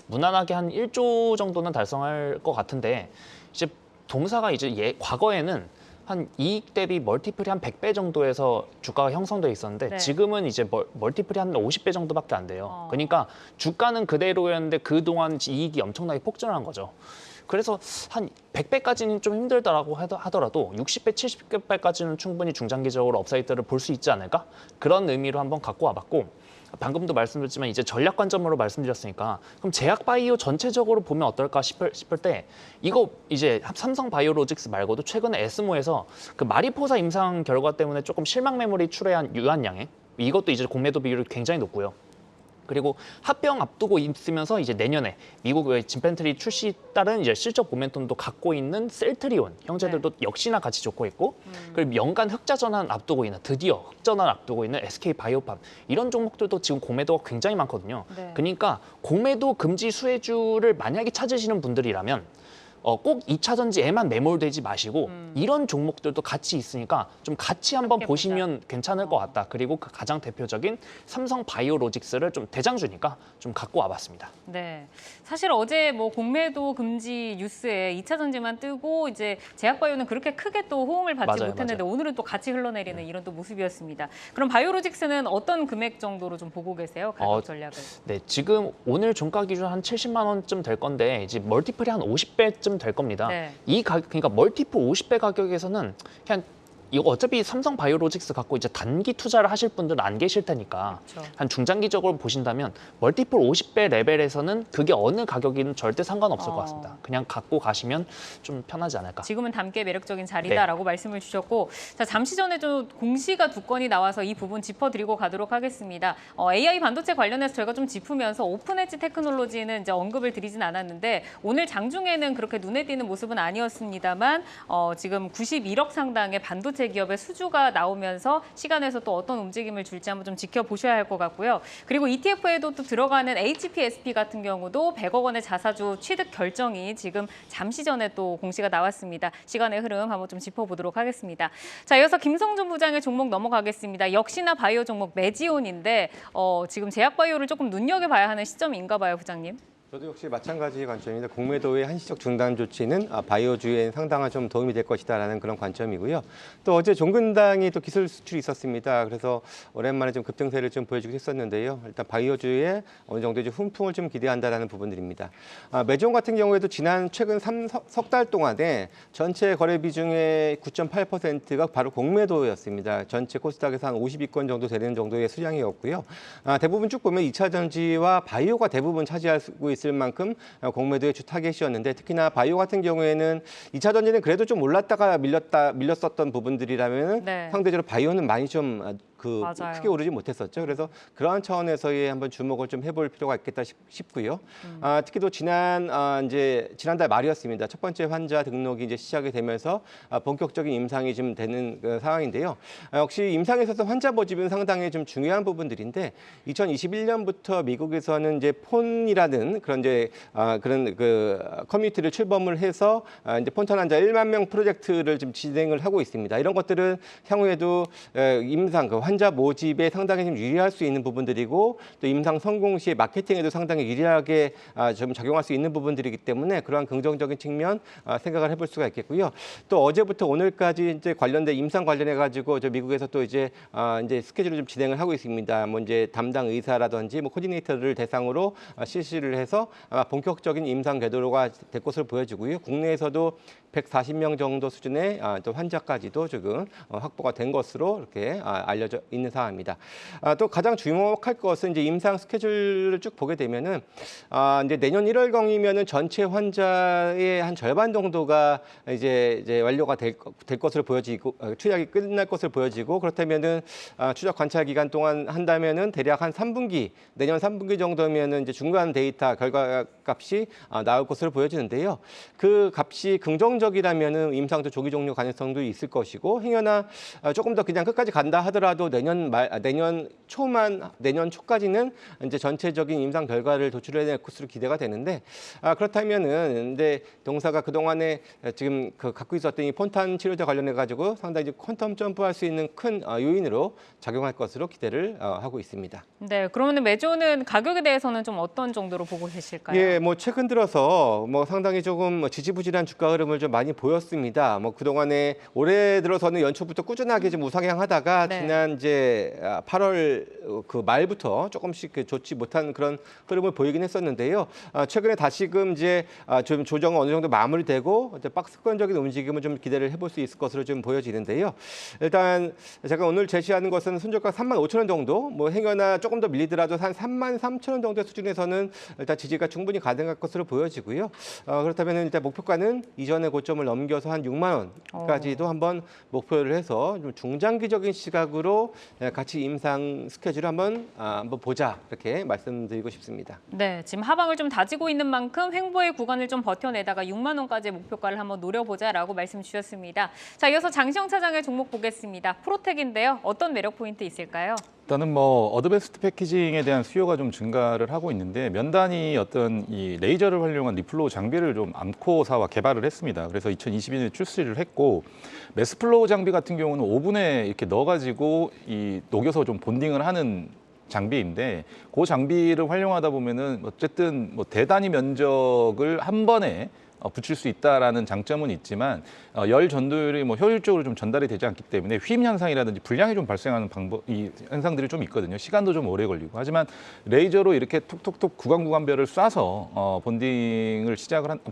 무난하게 한 1조 정도는 달성할 것 같은데 이제 동사가 이제 과거에는 한 이익 대비 멀티플이 한 100배 정도에서 주가가 형성돼 있었는데 네. 지금은 이제 멀티플이 한 50배 정도밖에 안 돼요. 그러니까 주가는 그대로였는데 그동안 이익이 엄청나게 폭증한 거죠. 그래서 한 100배까지는 좀 힘들다라고 하더라도 60배, 70배까지는 충분히 중장기적으로 업사이드를 볼 수 있지 않을까? 그런 의미로 한번 갖고 와봤고 방금도 말씀드렸지만 이제 전략 관점으로 말씀드렸으니까 그럼 제약바이오 전체적으로 보면 어떨까 싶을 때 이거 이제 삼성바이오로직스 말고도 최근에 에스모에서 그 마리포사 임상 결과 때문에 조금 실망 매물이 출회한 유한양행 이것도 이제 공매도 비율이 굉장히 높고요. 그리고 합병 앞두고 있으면서 이제 내년에 미국의 진펜트리 출시 따른 이제 실적 모멘텀도 갖고 있는 셀트리온 형제들도 역시나 같이 좋고 있고 그리고 연간 흑자 전환 앞두고 있는 드디어 흑전환 앞두고 있는 SK 바이오팜 이런 종목들도 지금 공매도가 굉장히 많거든요. 네. 그러니까 공매도 금지 수혜주를 만약에 찾으시는 분들이라면 꼭 2차 전지에만 매몰되지 마시고 이런 종목들도 같이 있으니까 좀 같이 한번 보시면 괜찮을 것 같다. 그리고 그 가장 대표적인 삼성바이오로직스를 좀 대장주니까 좀 갖고 와봤습니다. 네. 사실 어제 뭐 공매도 금지 뉴스에 2차 전지만 뜨고 이제 제약바이오는 그렇게 크게 또 호응을 받지 맞아요, 못했는데 맞아요. 오늘은 또 같이 흘러내리는 이런 또 모습이었습니다. 그럼 바이오로직스는 어떤 금액 정도로 좀 보고 계세요? 가격 전략을? 네, 지금 오늘 종가 기준 한 70만 원쯤 될 건데 이제 멀티플이 한 50배쯤 될 겁니다. 네. 그러니까 멀티플 50배 가격에서는 그냥 이거 어차피 삼성바이오로직스 갖고 이제 단기 투자를 하실 분들은 안 계실 테니까 그렇죠. 한 중장기적으로 보신다면 멀티플 50배 레벨에서는 그게 어느 가격이든 절대 상관없을 것 같습니다. 그냥 갖고 가시면 좀 편하지 않을까. 지금은 담게 매력적인 자리다라고 말씀을 주셨고, 자 잠시 전에 좀 공시가 두 건이 나와서 이 부분 짚어드리고 가도록 하겠습니다. AI 반도체 관련해서 저희가 좀 짚으면서 오픈엣지 테크놀로지는 이제 언급을 드리진 않았는데 오늘 장중에는 그렇게 눈에 띄는 모습은 아니었습니다만 지금 91억 상당의 반도체 기업의 수주가 나오면서 시간에서 또 어떤 움직임을 줄지 한번 좀 지켜보셔야 할 것 같고요. 그리고 ETF에도 또 들어가는 HPSP 같은 경우도 100억 원의 자사주 취득 결정이 지금 잠시 전에 또 공시가 나왔습니다. 시간의 흐름 한번 좀 짚어보도록 하겠습니다. 자, 이어서 김성준 부장의 종목 넘어가겠습니다. 역시나 바이오 종목 메지온인데 지금 제약바이오를 조금 눈여겨봐야 하는 시점인가 봐요, 부장님. 저도 역시 마찬가지 관점입니다. 공매도의 한시적 중단 조치는 바이오주에 상당한 좀 도움이 될 것이다라는 그런 관점이고요. 또 어제 종근당이 또 기술 수출이 있었습니다. 그래서 오랜만에 좀 급등세를 좀 보여주긴 했었는데요. 일단 바이오주에 어느 정도 좀 훈풍을 좀 기대한다라는 부분들입니다. 메지온 같은 경우에도 최근 석 달 동안에 전체 거래 비중의 9.8%가 바로 공매도였습니다. 전체 코스닥에서 한 50위권 정도 되는 정도의 수량이었고요. 대부분 쭉 보면 2차 전지와 바이오가 대부분 차지하고 있을 만큼 공매도의 주 타겟이었는데 특히나 바이오 같은 경우에는 2차 전지는 그래도 좀 올랐다가 밀렸었던 부분들이라면 네. 상대적으로 바이오는 많이 좀 맞아요. 크게 오르지 못했었죠. 그래서 그러한 차원에서의 한번 주목을 좀 해볼 필요가 있겠다 싶고요. 특히 또 지난달 말이었습니다. 첫 번째 환자 등록이 이제 시작이 되면서 본격적인 임상이 좀 되는 그 상황인데요. 역시 임상에 있어서 환자 모집은 상당히 좀 중요한 부분들인데 2021년부터 미국에서는 이제 폰이라는 그런 그런 그 커뮤니티를 출범을 해서 이제 폰턴 환자 1만 명 프로젝트를 좀 진행을 하고 있습니다. 이런 것들은 향후에도 임상 그 환자 모집에 상당히 좀 유리할 수 있는 부분들이고 또 임상 성공 시에 마케팅에도 상당히 유리하게 좀 작용할 수 있는 부분들이기 때문에 그러한 긍정적인 측면 생각을 해볼 수가 있겠고요. 또 어제부터 오늘까지 이제 관련된 임상 관련해 가지고 저 미국에서 또 이제 스케줄을 좀 진행을 하고 있습니다. 뭐 이제 담당 의사라든지 뭐 코디네이터를 대상으로 실시를 해서 아마 본격적인 임상 궤도가 될 것으로 보여지고요. 국내에서도 140명 정도 수준의 또 환자까지도 지금 확보가 된 것으로 이렇게 알려져 있는 상황입니다. 또 가장 주목할 것은 이제 임상 스케줄을 쭉 보게 되면은 이제 내년 1월경이면은 전체 환자의 한 절반 정도가 이제 완료가 될 것으로 보여지고 투약이 끝날 것으로 보여지고 그렇다면은 추적 관찰 기간 동안 한다면은 대략 한 3분기 내년 3분기 정도면은 이제 중간 데이터 결과 값이 나올 것으로 보여지는데요. 그 값이 긍정적이라면은 임상도 조기 종료 가능성도 있을 것이고 행여나 조금 더 그냥 끝까지 간다 하더라도 내년 초까지는 이제 전체적인 임상 결과를 도출해낼 것으로 기대가 되는데 그렇다면은 근데 동사가 그 동안에 지금 갖고 있었던 이 폰탄 치료제 관련해 가지고 상당히 퀀텀 점프할 수 있는 큰 요인으로 작용할 것으로 기대를 하고 있습니다. 네, 그러면 매주는 가격에 대해서는 좀 어떤 정도로 보고 계실까요? 예, 뭐 최근 들어서 뭐 상당히 조금 지지부진한 주가 흐름을 좀 많이 보였습니다. 뭐 그동안에 올해 들어서는 연초부터 꾸준하게 좀 우상향하다가 네. 지난 이제 8월 그 말부터 조금씩 좋지 못한 그런 흐름을 보이긴 했었는데요. 최근에 다시금 이제 좀 조정은 어느 정도 마무리되고 이제 박스권적인 움직임을 좀 기대를 해볼 수 있을 것으로 좀 보여지는데요. 일단 제가 오늘 제시하는 것은 손절가 35,000원 정도, 뭐 행여나 조금 더 밀리더라도 한 33,000원 정도 수준에서는 일단 지지가 충분히 가능할 것으로 보여지고요. 그렇다면 일단 목표가는 이전의 고점을 넘겨서 한 6만 원까지도 한번 목표를 해서 좀 중장기적인 시각으로 같이 임상 스케줄을 한번 보자 이렇게 말씀드리고 싶습니다. 네, 지금 하방을 좀 다지고 있는 만큼 횡보의 구간을 좀 버텨내다가 6만 원까지의 목표가를 한번 노려보자라고 말씀 주셨습니다. 자, 이어서 장시영 차장의 종목 보겠습니다. 프로텍인데요. 어떤 매력 포인트 있을까요? 일단은 뭐 어드밴스드 패키징에 대한 수요가 좀 증가를 하고 있는데 면단이 어떤 이 레이저를 활용한 리플로우 장비를 좀 암코사와 개발을 했습니다. 그래서 2022년에 출시를 했고 매스플로우 장비 같은 경우는 오븐에 이렇게 넣어가지고 이 녹여서 좀 본딩을 하는 장비인데 그 장비를 활용하다 보면은 어쨌든 뭐 대단위 면적을 한 번에 붙일 수 있다라는 장점은 있지만 열 전도율이 뭐 효율적으로 좀 전달이 되지 않기 때문에 휘임 현상이라든지 불량이 좀 발생하는 이 현상들이 좀 있거든요. 시간도 좀 오래 걸리고 하지만 레이저로 이렇게 톡톡톡 구간별을 쏴서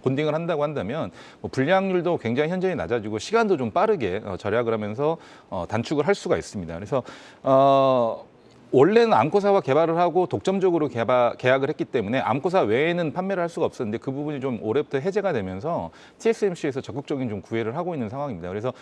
본딩을 한다고 한다면 뭐 불량률도 굉장히 현저히 낮아지고 시간도 좀 빠르게 절약을 하면서 단축을 할 수가 있습니다. 그래서 원래는 암코사와 개발을 하고 독점적으로 계약을 했기 때문에 암코사 외에는 판매를 할 수가 없었는데 그 부분이 좀 올해부터 해제가 되면서 TSMC에서 적극적인 좀 구애를 하고 있는 상황입니다. 그래서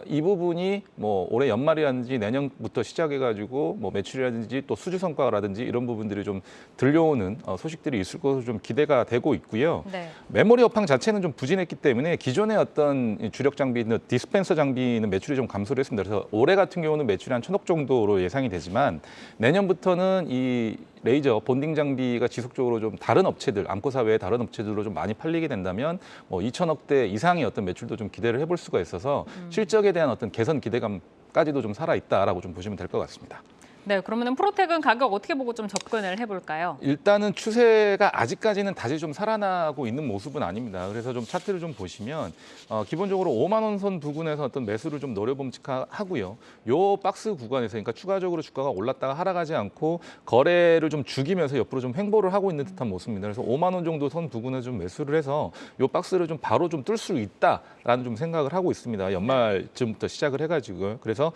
이 부분이 뭐 올해 연말이라든지 내년부터 시작해가지고 뭐 매출이라든지 또 수주 성과라든지 이런 부분들이 좀 들려오는 소식들이 있을 것으로 좀 기대가 되고 있고요. 네. 메모리 업황 자체는 좀 부진했기 때문에 기존의 어떤 주력 장비는 디스펜서 장비는 매출이 좀 감소를 했습니다. 그래서 올해 같은 경우는 매출이 한 1,000억 정도로 예상이 되지만 내년부터는 이 레이저 본딩 장비가 지속적으로 좀 다른 업체들, 암코사 외의 다른 업체들로 좀 많이 팔리게 된다면 뭐 2,000억대 이상의 어떤 매출도 좀 기대를 해볼 수가 있어서 실적에 대한 어떤 개선 기대감까지도 좀 살아 있다라고 좀 보시면 될 것 같습니다. 네, 그러면 프로텍은 가격 어떻게 보고 좀 접근을 해볼까요? 일단은 추세가 아직까지는 다시 좀 살아나고 있는 모습은 아닙니다. 그래서 좀 차트를 좀 보시면 기본적으로 5만 원 선 부근에서 어떤 매수를 좀 노려봄직하고요. 요 박스 구간에서 그러니까 추가적으로 주가가 올랐다가 하락하지 않고 거래를 좀 죽이면서 옆으로 좀 횡보를 하고 있는 듯한 모습입니다. 그래서 5만 원 정도 선 부근에 좀 매수를 해서 요 박스를 좀 바로 좀 뚫을 수 있다라는 좀 생각을 하고 있습니다. 연말쯤부터 시작을 해가지고요. 그래서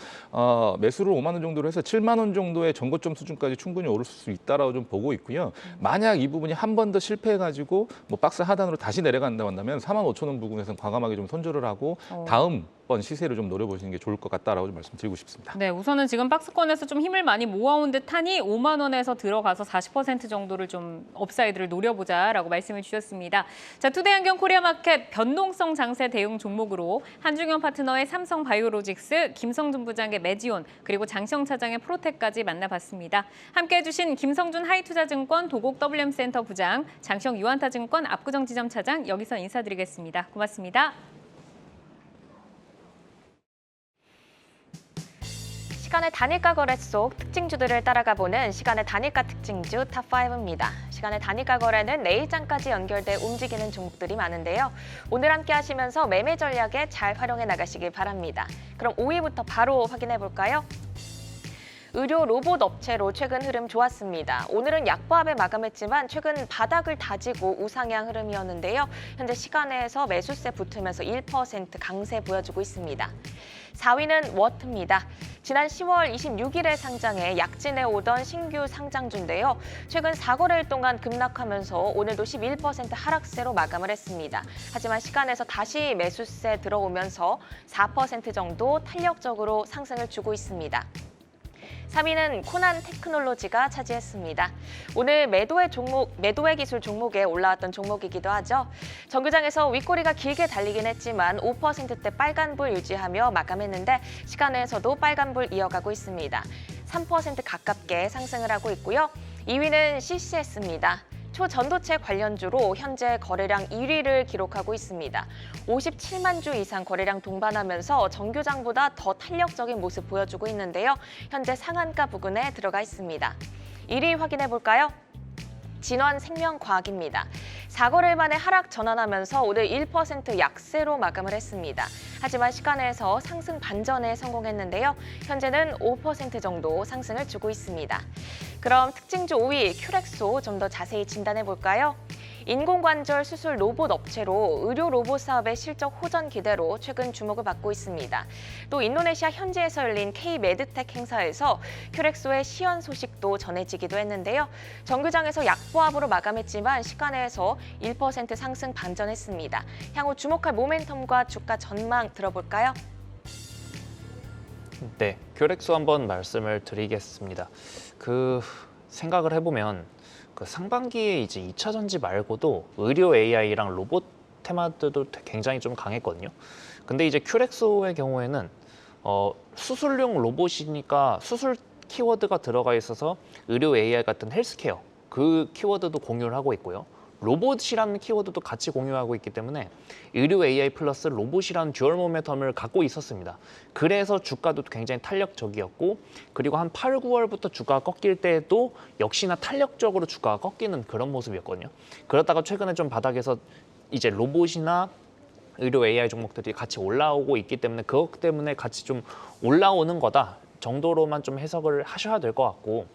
매수를 5만 원 정도로 해서 7만 원 정도의 전고점 수준까지 충분히 오를 수 있다라고 좀 보고 있고요. 만약 이 부분이 한 번 더 실패해가지고 뭐 박스 하단으로 다시 내려간다고 한다면 4만 5천 원 부근에서는 과감하게 좀 손절을 하고 다음 한번 시세를 좀 노려보시는 게 좋을 것 같다라고 좀 말씀드리고 싶습니다. 네, 우선은 지금 박스권에서 좀 힘을 많이 모아온 듯하니 5만 원에서 들어가서 40% 정도를 좀 업사이드를 노려보자라고 말씀을 주셨습니다. 자, 투데이안경 코리아마켓 변동성 장세 대응 종목으로 한중현 파트너의 삼성바이오로직스, 김성준 부장의 메지온, 그리고 장시영 차장의 프로텍까지 만나봤습니다. 함께해 주신 김성준 하이투자증권 도곡 WM센터 부장, 장시영 유한타증권 압구정 지점 차장 여기서 인사드리겠습니다. 고맙습니다. 시간의 단일가 거래 속 특징주들을 따라가 보는 시간의 단일가 특징주 탑5입니다. 시간의 단일가 거래는 내일장까지 연결돼 움직이는 종목들이 많은데요. 오늘 함께 하시면서 매매 전략에 잘 활용해 나가시길 바랍니다. 그럼 5위부터 바로 확인해 볼까요? 의료 로봇 업체로 최근 흐름 좋았습니다. 오늘은 약보합에 마감했지만 최근 바닥을 다지고 우상향 흐름이었는데요. 현재 시간에서 매수세 붙으면서 1% 강세 보여주고 있습니다. 4위는 워트입니다. 지난 10월 26일에 상장해 약진해 오던 신규 상장주인데요. 최근 4거래일 동안 급락하면서 오늘도 11% 하락세로 마감을 했습니다. 하지만 시간에서 다시 매수세 들어오면서 4% 정도 탄력적으로 상승을 주고 있습니다. 3위는 코난 테크놀로지가 차지했습니다. 오늘 매도의 기술 종목에 올라왔던 종목이기도 하죠. 정규장에서 윗꼬리가 길게 달리긴 했지만 5%대 빨간불 유지하며 마감했는데 시간에서도 빨간불 이어가고 있습니다. 3% 가깝게 상승을 하고 있고요. 2위는 CCS입니다. 초전도체 관련주로 현재 거래량 1위를 기록하고 있습니다. 57만 주 이상 거래량 동반하면서 정규장보다 더 탄력적인 모습 보여주고 있는데요. 현재 상한가 부근에 들어가 있습니다. 1위 확인해 볼까요? 진원생명과학입니다. 4거래일 만에 하락 전환하면서 오늘 1% 약세로 마감을 했습니다. 하지만 시간에서 상승 반전에 성공했는데요. 현재는 5% 정도 상승을 주고 있습니다. 그럼 특징주 5위 큐렉소 좀 더 자세히 진단해 볼까요? 인공관절 수술 로봇 업체로 의료 로봇 사업의 실적 호전 기대로 최근 주목을 받고 있습니다. 또 인도네시아 현지에서 열린 K-메드텍 행사에서 큐렉소의 시연 소식도 전해지기도 했는데요. 정규장에서 약보합으로 마감했지만 시간에서 1% 상승 반전했습니다. 향후 주목할 모멘텀과 주가 전망 들어볼까요? 네, 큐렉소 한번 말씀을 드리겠습니다. 생각을 해보면 상반기에 이제 2차 전지 말고도 의료 AI랑 로봇 테마들도 굉장히 좀 강했거든요. 근데 이제 큐렉소의 경우에는 수술용 로봇이니까 수술 키워드가 들어가 있어서 의료 AI 같은 헬스케어 그 키워드도 공유를 하고 있고요. 로봇이라는 키워드도 같이 공유하고 있기 때문에 의료 AI 플러스 로봇이라는 듀얼 모멘텀을 갖고 있었습니다. 그래서 주가도 굉장히 탄력적이었고 그리고 한 8, 9월부터 주가가 꺾일 때도 역시나 탄력적으로 주가가 꺾이는 그런 모습이었거든요. 그러다가 최근에 좀 바닥에서 이제 로봇이나 의료 AI 종목들이 같이 올라오고 있기 때문에 그것 때문에 같이 좀 올라오는 거다 정도로만 좀 해석을 하셔야 될 것 같고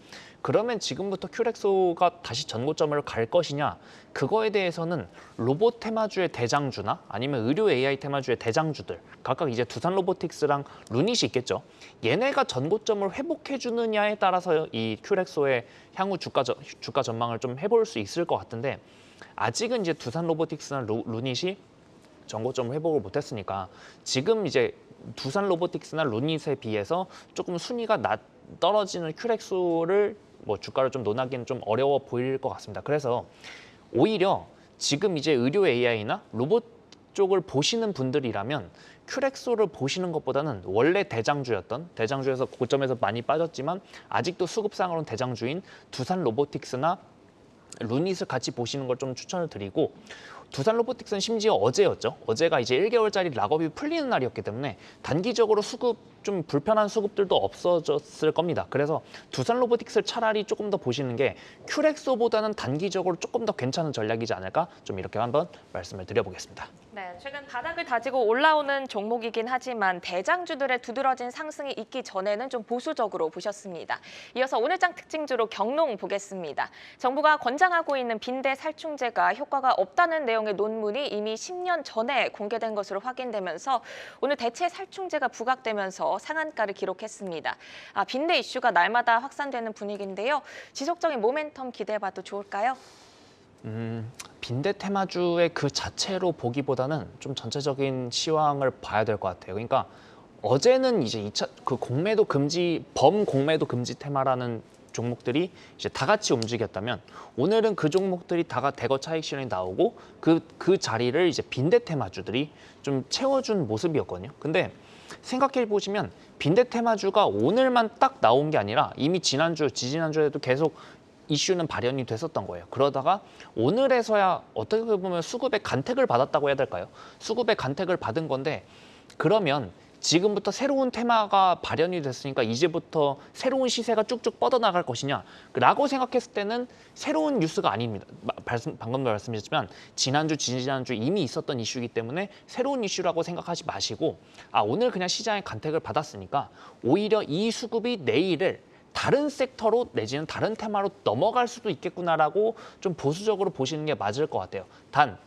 그러면 지금부터 큐렉소가 다시 전고점을 갈 것이냐 그거에 대해서는 로봇 테마주의 대장주나 아니면 의료 AI 테마주의 대장주들 각각 이제 두산 로보틱스랑 루닛이 있겠죠. 얘네가 전고점을 회복해 주느냐에 따라서 이 큐렉소의 향후 주가 전망을 좀 해볼 수 있을 것 같은데 아직은 이제 두산 로보틱스나 루닛이 전고점 회복을 못했으니까 지금 이제 두산 로보틱스나 루닛에 비해서 조금 순위가 떨어지는 큐렉소를 주가를 좀 논하기는 좀 어려워 보일 것 같습니다. 그래서 오히려 지금 이제 의료 AI나 로봇 쪽을 보시는 분들이라면 큐렉소를 보시는 것보다는 원래 대장주에서 고점에서 많이 빠졌지만 아직도 수급상으로는 대장주인 두산 로보틱스나 루닛을 같이 보시는 걸 좀 추천을 드리고 두산 로보틱스는 심지어 어제였죠. 어제가 이제 1개월짜리 락업이 풀리는 날이었기 때문에 단기적으로 좀 불편한 수급들도 없어졌을 겁니다. 그래서 두산 로보틱스를 차라리 조금 더 보시는 게 큐렉소보다는 단기적으로 조금 더 괜찮은 전략이지 않을까 좀 이렇게 한번 말씀을 드려보겠습니다. 네, 최근 바닥을 다지고 올라오는 종목이긴 하지만 대장주들의 두드러진 상승이 있기 전에는 좀 보수적으로 보셨습니다. 이어서 오늘장 특징주로 경농 보겠습니다. 정부가 권장하고 있는 빈대 살충제가 효과가 없다는 내용의 논문이 이미 10년 전에 공개된 것으로 확인되면서 오늘 대체 살충제가 부각되면서 상한가를 기록했습니다. 빈대 이슈가 날마다 확산되는 분위기인데요. 지속적인 모멘텀 기대해봐도 좋을까요? 빈대 테마주의 그 자체로 보기보다는 좀 전체적인 시황을 봐야 될 것 같아요. 그러니까 어제는 이제 2차 그 공매도 금지 범공매도 금지 테마라는 종목들이 이제 다 같이 움직였다면 오늘은 그 종목들이 다가 대거 차익 실현이 나오고 그 자리를 이제 빈대 테마주들이 좀 채워준 모습이었거든요. 근데 생각해 보시면 빈대 테마주가 오늘만 딱 나온 게 아니라 이미 지난주, 지지난주에도 계속 이슈는 발현이 됐었던 거예요. 그러다가 오늘에서야 어떻게 보면 수급의 간택을 받았다고 해야 될까요? 수급의 간택을 받은 건데 그러면 지금부터 새로운 테마가 발현이 됐으니까 이제부터 새로운 시세가 쭉쭉 뻗어나갈 것이냐라고 생각했을 때는 새로운 뉴스가 아닙니다. 방금도 말씀드렸지만 지난주, 지지난주 이미 있었던 이슈이기 때문에 새로운 이슈라고 생각하지 마시고 오늘 그냥 시장의 간택을 받았으니까 오히려 이 수급이 내일을 다른 섹터로 내지는 다른 테마로 넘어갈 수도 있겠구나라고 좀 보수적으로 보시는 게 맞을 것 같아요. 단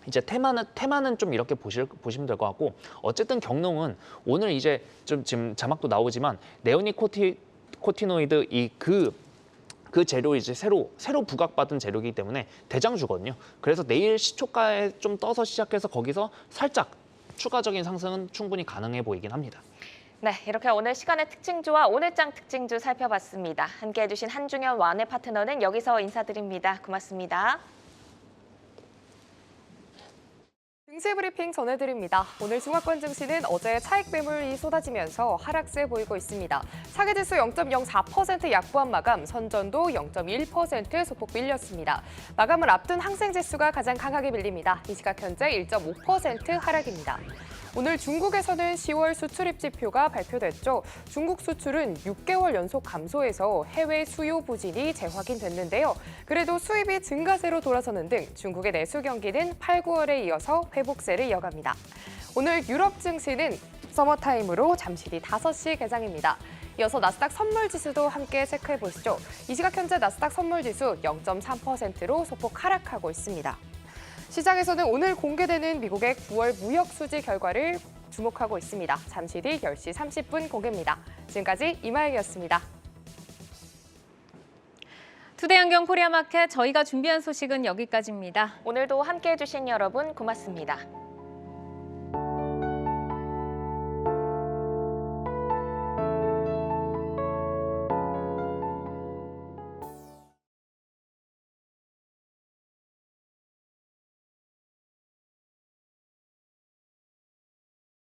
이제 테마는 좀 이렇게 보시면 될 것 같고 어쨌든 경농은 오늘 이제 좀 지금 자막도 나오지만 네오니코티노이드 그 재료 이제 새로 부각받은 재료이기 때문에 대장주거든요. 그래서 내일 시초가에 좀 떠서 시작해서 거기서 살짝 추가적인 상승은 충분히 가능해 보이긴 합니다. 네, 이렇게 오늘 시간의 특징주와 오늘장 특징주 살펴봤습니다. 함께해 주신 한중현 와내 파트너는 여기서 인사드립니다. 고맙습니다. 증시 브리핑 전해드립니다. 오늘 중화권 증시는 어제 차익 매물이 쏟아지면서 하락세 보이고 있습니다. 차계지수 0.04% 약보한 마감, 선전도 0.1% 소폭 밀렸습니다. 마감을 앞둔 항생지수가 가장 강하게 밀립니다. 이 시각 현재 1.5% 하락입니다. 오늘 중국에서는 10월 수출입 지표가 발표됐죠. 중국 수출은 6개월 연속 감소해서 해외 수요 부진이 재확인됐는데요. 그래도 수입이 증가세로 돌아서는 등 중국의 내수 경기는 8, 9월에 이어서 회복세를 이어갑니다. 오늘 유럽 증시는 서머타임으로 잠시 뒤 5시 개장입니다. 이어서 나스닥 선물지수도 함께 체크해 보시죠. 이 시각 현재 나스닥 선물지수 0.3%로 소폭 하락하고 있습니다. 시장에서는 오늘 공개되는 미국의 9월 무역 수지 결과를 주목하고 있습니다. 잠시 뒤 10시 30분 공개입니다. 지금까지 이마영이었습니다. 투데이 안경 코리아 마켓 저희가 준비한 소식은 여기까지입니다. 오늘도 함께해 주신 여러분 고맙습니다.